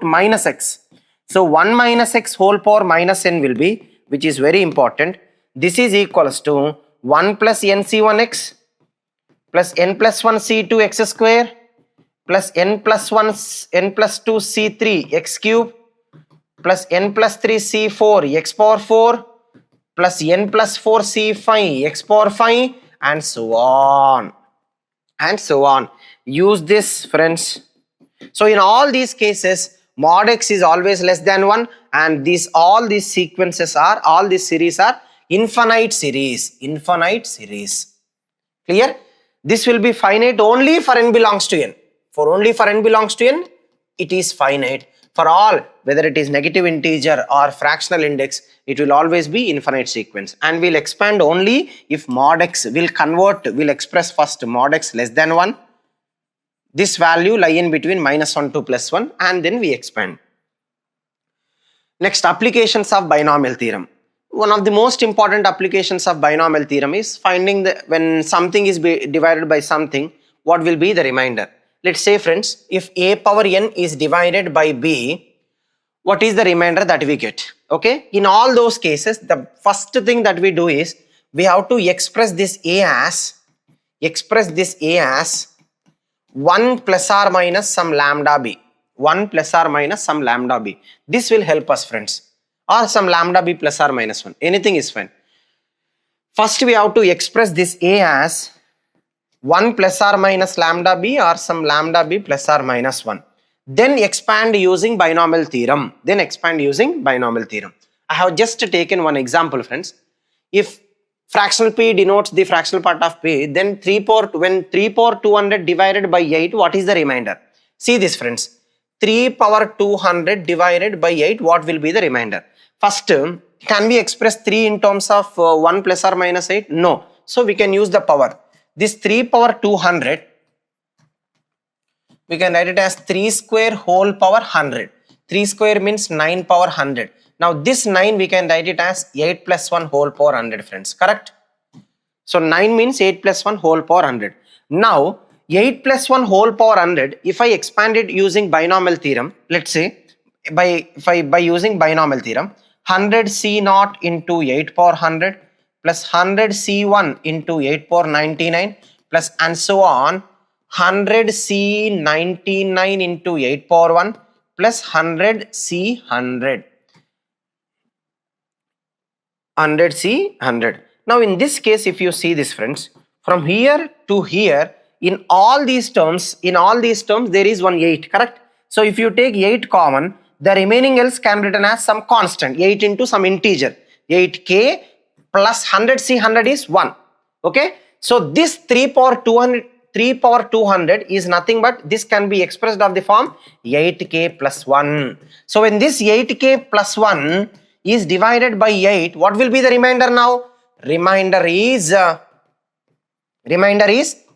minus x, so 1 minus x whole power minus n will be, which is very important. This is equals to 1 plus nc1x plus n plus 1 c2 x square plus n plus 2 c3 x cube plus n plus 3 c4 x power 4 plus n plus 4 c5 x power 5 and so on and so on. Use this, friends. So in all these cases, mod x is always less than 1, and all these sequences are, all these series are infinite series. Clear? This will be finite only for n belongs to n. Only for n belongs to n, it is finite. For all, whether it is negative integer or fractional index, it will always be infinite sequence. And we'll expand only if mod x will express first mod x less than 1. This value lie in between minus 1 to plus 1, and then we expand. Next, applications of binomial theorem. One of the most important applications of binomial theorem is finding when something is divided by something, what will be the remainder. Let's say, friends, if a power n is divided by b, what is the remainder that we get? Okay, in all those cases, the first thing that we do is we have to express this a as 1 plus or minus some lambda b. 1 plus or minus some lambda b. This will help us, friends. Or some lambda b plus or minus 1. Anything is fine. First, we have to express this a as 1 plus or minus lambda b or some lambda b plus or minus 1. Then expand using binomial theorem. I have just taken one example, friends. If fractional p denotes the fractional part of p, then 3 power 200 divided by 8, what is the remainder? See this, friends. 3 power 200 divided by 8, what will be the remainder? First, can we express 3 in terms of 1 plus or minus 8? No. So we can use the power. This 3 power 200, we can write it as 3 square whole power 100. 3 square means 9 power 100. Now this 9 we can write it as 8 plus 1 whole power 100, friends. Correct? So 9 means 8 plus 1 whole power 100. Now 8 plus 1 whole power 100, if I expand it using binomial theorem, let's say by using binomial theorem, 100 c0 into 8 power 100 plus 100 c1 into 8 power 99 plus and so on, 100 c99 into 8 power 1 plus 100 c100. 100C 100. Now in this case, if you see this friends, from here to here, in all these terms there is one 8, correct? So if you take 8 common, the remaining else can be written as some constant, 8 into some integer, 8k plus 100C 100 is 1. Okay, so this 3 power 200 is nothing but this can be expressed of the form 8k plus 1. So when this 8k plus 1 is divided by 8, what will be the remainder now? Remainder is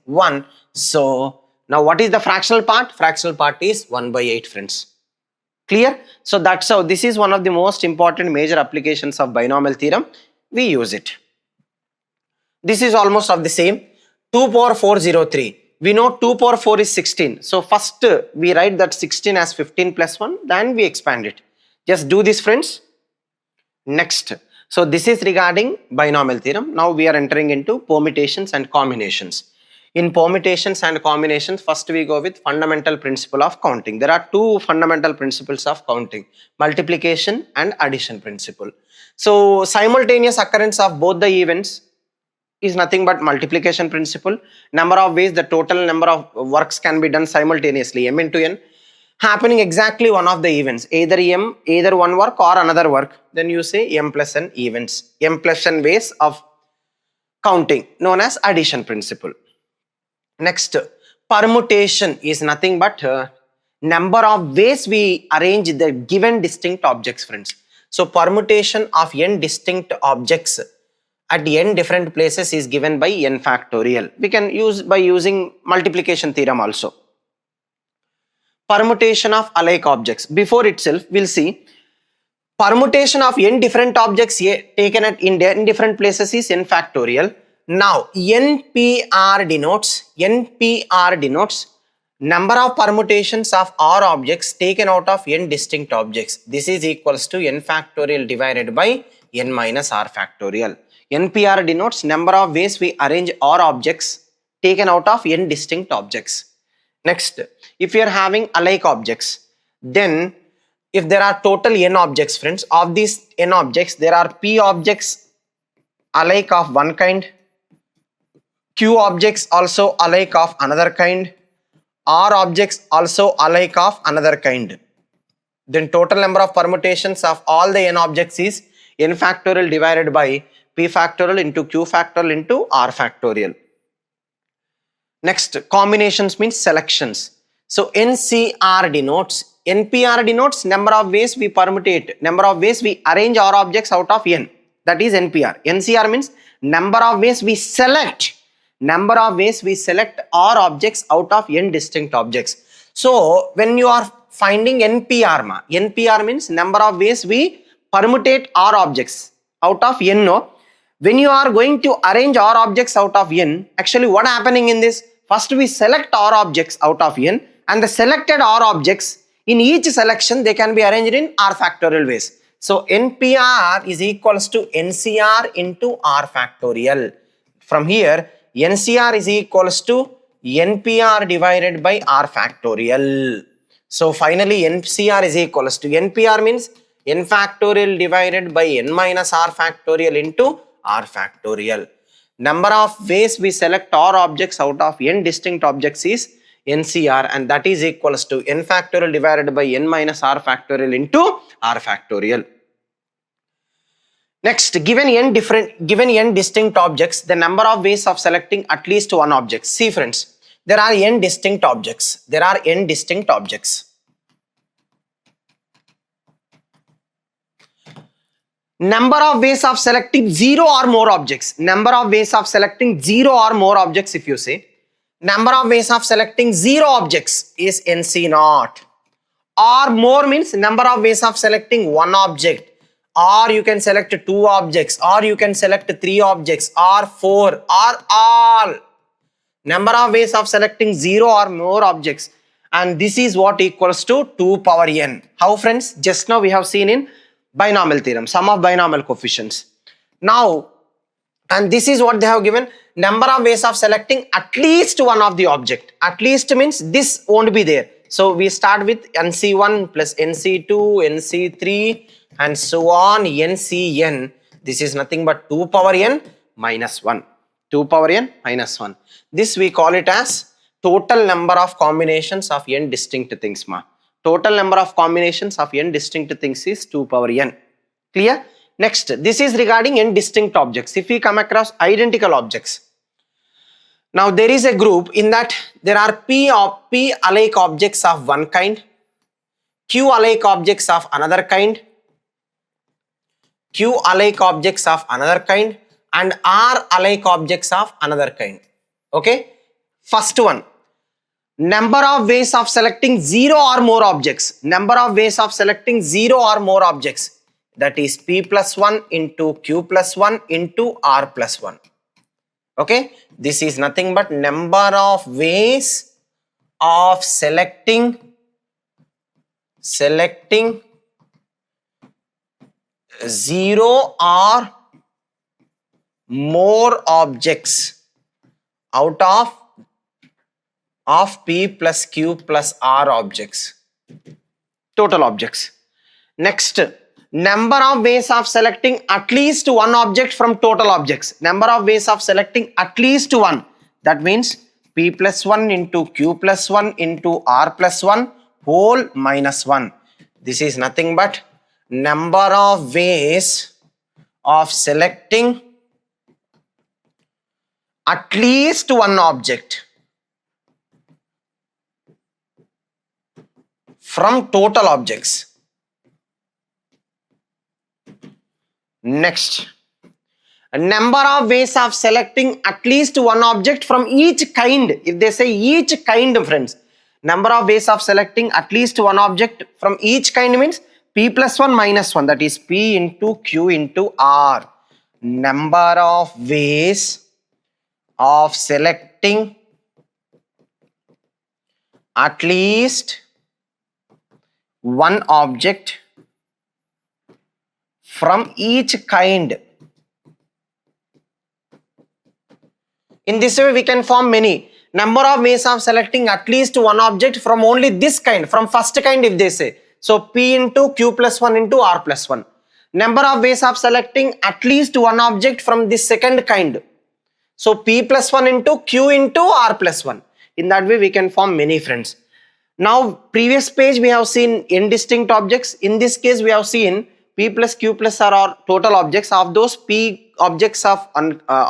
1. So now what is the fractional part? Fractional part is 1 by 8, friends. Clear? So that's how this is one of the most important major applications of binomial theorem. We use it. This is almost of the same. 2 power 403. We know 2 power 4 is 16. So first we write that 16 as 15 plus 1. Then we expand it. Just do this, friends. Next. So this is regarding binomial theorem. Now we are entering into permutations and combinations. In permutations and combinations, first we go with fundamental principle of counting. There are two fundamental principles of counting: multiplication and addition principle. So simultaneous occurrence of both the events is nothing but multiplication principle. Number of ways the total number of works can be done simultaneously, m into n, happening exactly one of the events, either one work or another work, then you say m plus n events, m plus n ways of counting, known as addition principle. Next, permutation is nothing but number of ways we arrange the given distinct objects, friends. So permutation of n distinct objects at n different places is given by n factorial. We can use by using multiplication theorem also. Permutation of alike objects. Before itself, we'll see permutation of n different objects taken at in different places is n factorial. Now NPR denotes number of permutations of R objects taken out of n distinct objects. This is equals to n factorial divided by n minus R factorial. NPR denotes number of ways we arrange R objects taken out of n distinct objects. Next, if you are having alike objects, then if there are total n objects, friends, of these n objects, there are p objects alike of one kind, q objects also alike of another kind, r objects also alike of another kind. Then total number of permutations of all the n objects is n factorial divided by p factorial into q factorial into r factorial. Next, combinations means selections. So NPR denotes number of ways we permutate, number of ways we arrange R objects out of n. That is NPR. NCR means number of ways we select R objects out of n distinct objects. So when you are finding NPR means number of ways we permutate R objects out of n. No? When you are going to arrange R objects out of n, actually what happening in this? First we select R objects out of n, and the selected R objects, in each selection they can be arranged in R factorial ways. So NPR is equals to NCR into R factorial. From here, NCR is equals to NPR divided by R factorial. So finally NCR is equals to NPR means n factorial divided by n minus R factorial into R factorial. Number of ways we select R objects out of n distinct objects is NCR, and that is equals to n factorial divided by n minus R factorial into R factorial. Next, given n distinct objects, the number of ways of selecting at least one object. See friends, there are n distinct objects. Number of ways of selecting 0 or more objects. If you say, number of ways of selecting 0 objects is NC naught. Or more means number of ways of selecting one object. Or you can select 2 objects, or you can select 3 objects, or 4, or all. Number of ways of selecting 0 or more objects, and this is what equals to 2 power n. How friends? Just now we have seen in binomial theorem, sum of binomial coefficients. Now, and this is what they have given, number of ways of selecting at least one of the object. At least means this won't be there. So we start with NC1 plus NC2, NC3 and so on NCN. This is nothing but 2 power n minus 1. 2 power n minus 1. This we call it as total number of combinations of n distinct things ma. Total number of combinations of n distinct things is 2 power n. Clear? Next, this is regarding n distinct objects. If we come across identical objects, now there is a group in that there are p alike objects of one kind, q alike objects of another kind, q alike objects of another kind, and r alike objects of another kind. Okay, first one, number of ways of selecting 0 or more objects. Number of ways of selecting 0 or more objects, that is p plus 1 into q plus 1 into r plus 1. Okay, this is nothing but number of ways of selecting 0 or more objects out of p plus q plus r objects, total objects. Next, number of ways of selecting at least one object from total objects. Number of ways of selecting at least one, that means p plus 1 into q plus 1 into r plus 1 whole minus 1. This is nothing but number of ways of selecting at least one object from total objects. Next, a number of ways of selecting at least one object from each kind. If they say each kind, friends, number of ways of selecting at least one object from each kind means p plus 1 minus 1, that is p into q into r. Number of ways of selecting at least one object from each kind. In this way we can form many. Number of ways of selecting at least one object from only this kind, from first kind if they say. So p into q plus 1 into r plus 1. Number of ways of selecting at least one object from this second kind. So p plus 1 into q into r plus 1. In that way we can form many, friends. Now previous page we have seen n distinct objects. In this case we have seen p plus q plus r are total objects. Of those, p objects are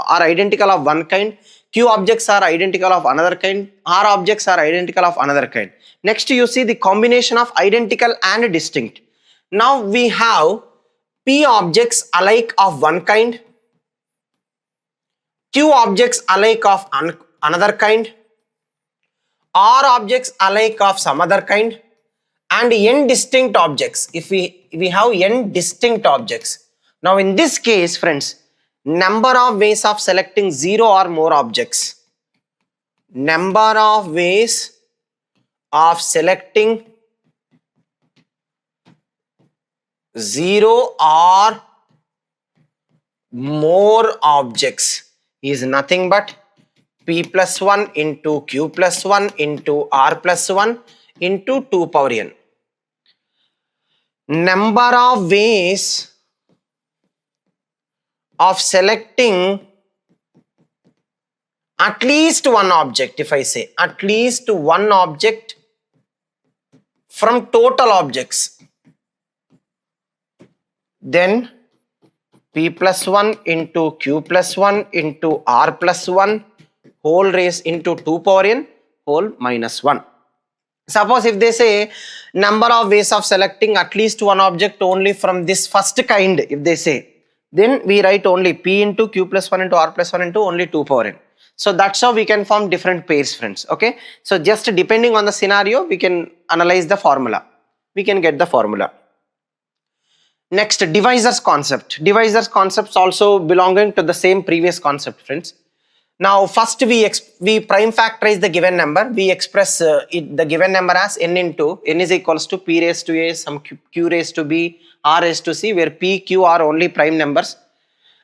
identical of one kind, q objects are identical of another kind, r objects are identical of another kind. Next you see the combination of identical and distinct. Now we have p objects alike of one kind, q objects alike of another kind, r objects alike of some other kind, and n distinct objects. If we have n distinct objects. Now in this case, friends, number of ways of selecting 0 or more objects. Number of ways of selecting 0 or more objects is nothing but p plus 1 into q plus 1 into r plus 1 into 2 power n. Number of ways of selecting at least one object, if I say at least one object from total objects, then p plus 1 into q plus 1 into r plus 1 whole raised into 2 power n whole minus 1. Suppose if they say number of ways of selecting at least one object only from this first kind, if they say, then we write only p into q plus 1 into r plus 1 into only 2 power n. So that's how we can form different pairs, friends. Okay, so just depending on the scenario we can analyze the formula, we can get the formula. Next, divisors concept. Divisors concepts also belonging to the same previous concept, friends. Now first we prime factorize the given number. We express the given number as n into n is equals to p raised to a some q raised to b r raised to c, where p, q are only prime numbers.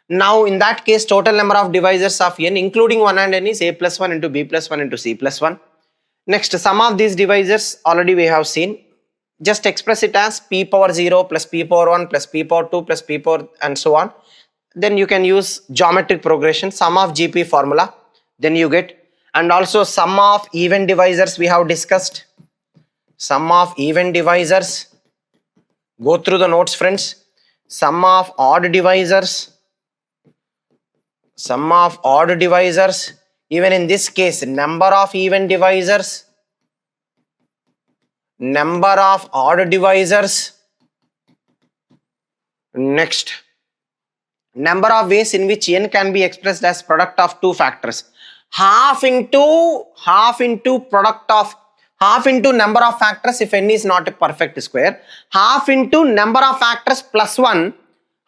Now in that case total number of divisors of n including 1 and n is a plus 1 into b plus 1 into c plus 1. Next, sum of these divisors already we have seen. Just express it as p power 0 plus p power 1 plus p power 2 plus p power and so on. then you can use geometric progression, sum of GP formula, then you get, and also sum of even divisors we have discussed, sum of even divisors, go through the notes friends, sum of odd divisors, sum of odd divisors, even in this case number of even divisors, number of odd divisors. Next, number of ways in which n can be expressed as product of two factors. Half into number of factors if n is not a perfect square, half into number of factors plus 1,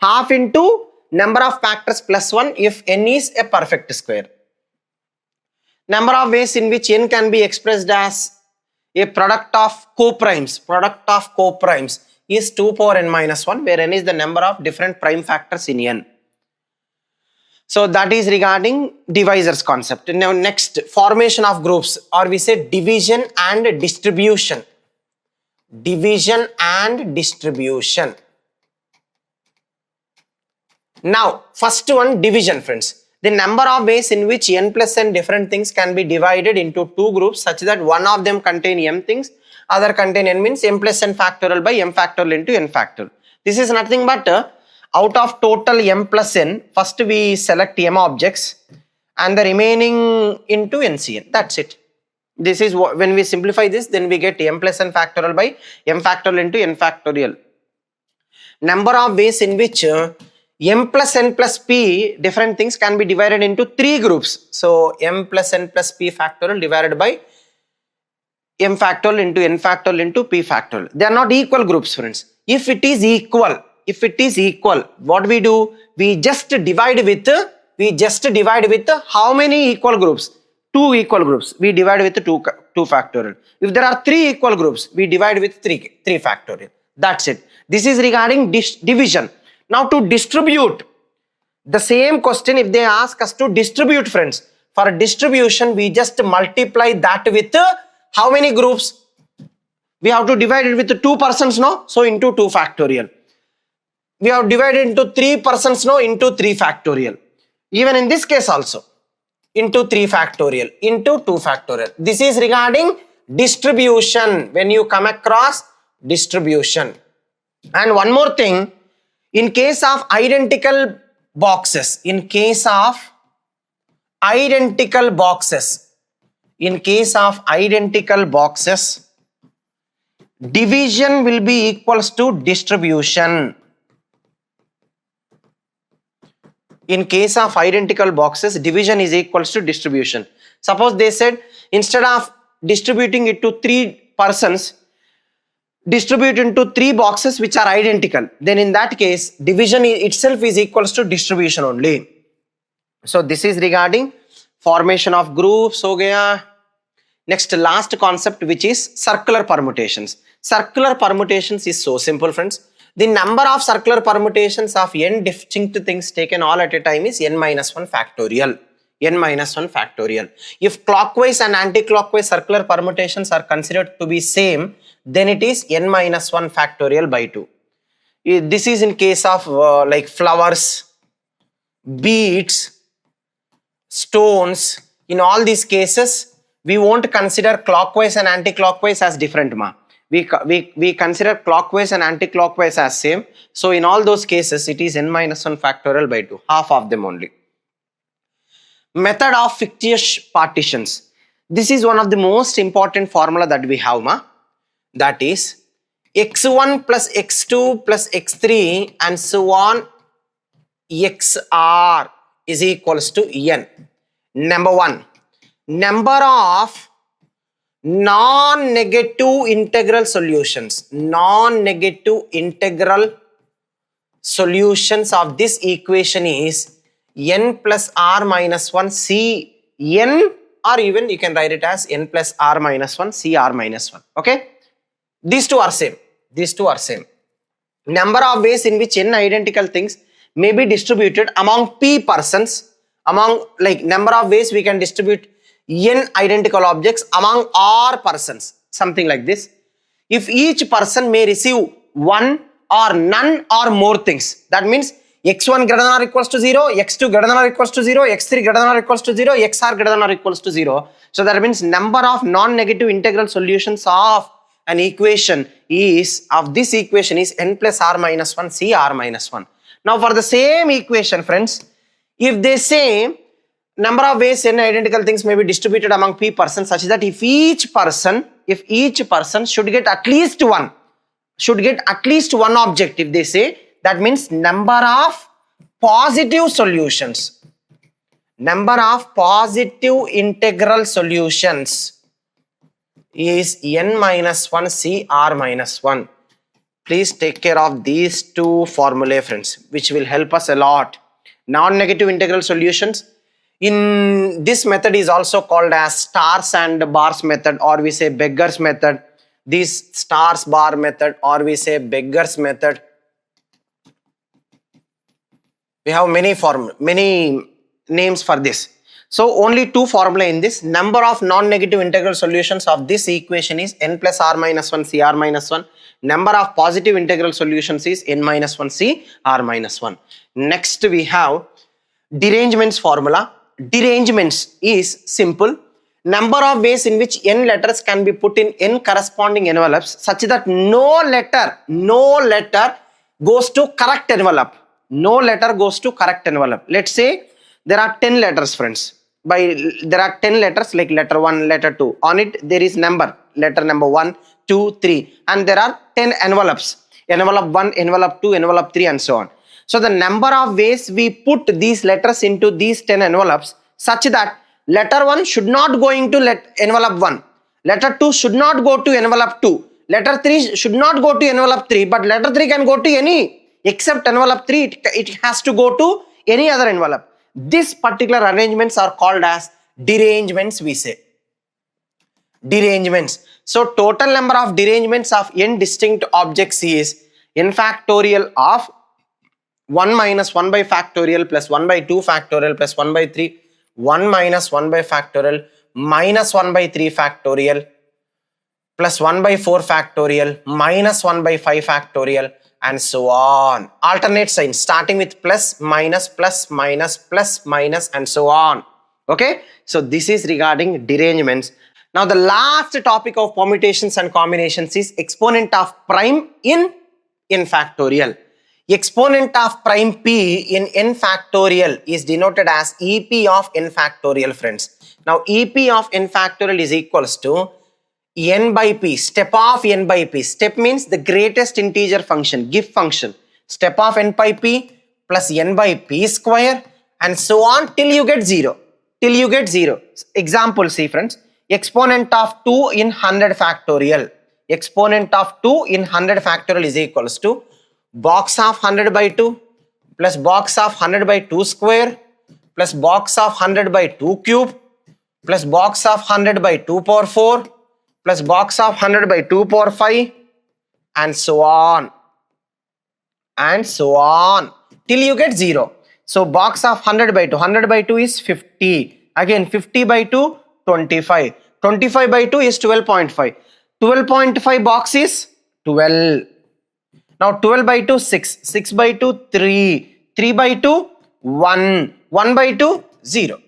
half into number of factors plus 1 if n is a perfect square. Number of ways in which n can be expressed as a product of coprimes is 2 power n minus 1, where n is the number of different prime factors in n. So that is regarding divisors concept. Now next, formation of groups, or we say division and distribution. Division and distribution. Now first one, division friends. The number of ways in which n plus n different things can be divided into two groups such that one of them contain m things, other contain n, means m plus n factorial by m factorial into n factorial. This is nothing but out of total m plus n, first we select m objects and the remaining into NCN. That's it. This is what, when we simplify this, then we get m plus n factorial by m factorial into n factorial. Number of ways in which m plus n plus p different things can be divided into three groups. So m plus n plus p factorial divided by m factorial into n factorial into p factorial. They are not equal groups friends. If it is equal, what we do? We just divide with how many equal groups? Two equal groups. We divide with 2 factorial. If there are 3 equal groups, we divide with 3 factorial. That's it. This is regarding division. Now to distribute, the same question if they ask us to distribute friends. For distribution, we just multiply that with how many groups? We have to divide it with 2 persons, no? So into 2 factorial. We have divided into 3 persons, no? Into 3 factorial. Even in this case also, into 3 factorial, into 2 factorial. This is regarding distribution, when you come across distribution. And one more thing, in case of identical boxes, division will be equals to distribution. In case of identical boxes, division is equals to distribution. Suppose they said instead of distributing it to 3 persons, distribute into 3 boxes which are identical. Then in that case, division itself is equals to distribution only. So this is regarding formation of groups. Ho gaya. Next, last concept, which is circular permutations. Circular permutations is so simple friends. The number of circular permutations of n distinct things taken all at a time is n minus 1 factorial. If clockwise and anti-clockwise circular permutations are considered to be same, then it is n minus 1 factorial by 2. This is in case of like flowers, beads, stones. In all these cases, we won't consider clockwise and anti-clockwise as different we consider clockwise and anti-clockwise as same. So in all those cases, it is n minus 1 factorial by 2, half of them only. Method of fictitious partitions. This is one of the most important formula that we have, that is x1 plus x2 plus x3 and so on xr is equals to n. Number 1, number of non-negative integral solutions. Non-negative integral solutions of this equation is n plus r minus 1 c n, or even you can write it as n plus r minus 1 c r minus 1. Okay, these two are same. Number of ways in which n identical things may be distributed among p persons, among like number of ways we can distribute n identical objects among r persons, something like this. If each person may receive one or none or more things, that means x1 greater than or equals to 0, x2 greater than or equals to 0, x3 greater than or equals to 0, xr greater than or equals to 0. So that means number of non-negative integral solutions of an equation is, of this equation is n plus r minus 1, c r minus 1. Now for the same equation, friends, if they say number of ways n identical things may be distributed among p persons such that if each person should get at least one object, if they say, that means number of positive solutions, number of positive integral solutions is n minus 1 c r minus 1. Please take care of these two formulae, friends, which will help us a lot. Non-negative integral solutions in this method is also called as stars and bars method, or we say beggars method. This stars bar method, or we say beggars method. We have many names for this. So only two formulae in this. Number of non-negative integral solutions of this equation is n plus r minus 1 c r minus 1. Number of positive integral solutions is n minus 1 c r minus 1. Next we have derangements formula. Derangements is simple. Number of ways in which n letters can be put in n corresponding envelopes such that no letter goes to correct envelope. No letter goes to correct envelope. Let's say there are 10 letters, friends. There are 10 letters like letter 1, letter 2. On it there is number, letter number 1, 2, 3, and there are 10 envelopes. Envelope 1, envelope 2, envelope 3, and so on. So the number of ways we put these letters into these 10 envelopes such that letter 1 should not go into envelope 1. Letter 2 should not go to envelope 2. Letter 3 should not go to envelope 3, but letter 3 can go to any, except envelope 3, it has to go to any other envelope. This particular arrangements are called as derangements, we say. Derangements. So total number of derangements of n distinct objects is n factorial of 1 minus 1 by factorial plus 1 by 2 factorial plus 1 by 3, 1 minus 1 by factorial minus 1 by 3 factorial plus 1 by 4 factorial minus 1 by 5 factorial, and so on. Alternate signs starting with plus, minus, and so on. Okay, so this is regarding derangements. Now the last topic of permutations and combinations is exponent of prime in n factorial. Exponent of prime p in n factorial is denoted as EP of n factorial, friends. Now EP of n factorial is equals to n by p, step of n by p. Step means the greatest integer function, GIF function. Step of n by p plus n by p square, and so on till you get 0. Till you get 0. Example, see friends. Exponent of 2 in 100 factorial. Exponent of 2 in 100 factorial is equals to box of 100 by 2 plus box of 100 by 2 square plus box of 100 by 2 cube plus box of 100 by 2 power 4 plus box of 100 by 2 power 5, and so on till you get 0. So box of 100 by 2, 100 by 2 is 50. Again 50 by 2, 25. 25 by 2 is 12.5. 12.5 box is 12. Now 12 by 2, 6. 6 by 2, 3. 3 by 2, 1. 1 by 2, 0.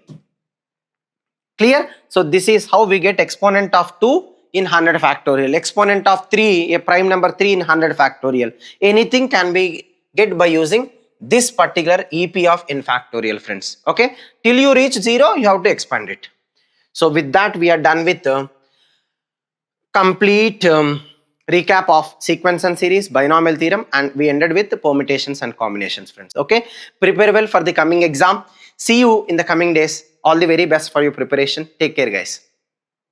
Clear? So this is how we get exponent of 2 in 100 factorial. Exponent of 3, a prime number 3 in 100 factorial. Anything can be get by using this particular EP of n factorial, friends. Okay? Till you reach 0, you have to expand it. So with that, we are done with complete recap of sequence and series, binomial theorem, and we ended with the permutations and combinations, friends. Okay? Prepare well for the coming exam. See you in the coming days. All the very best for your preparation. Take care, guys.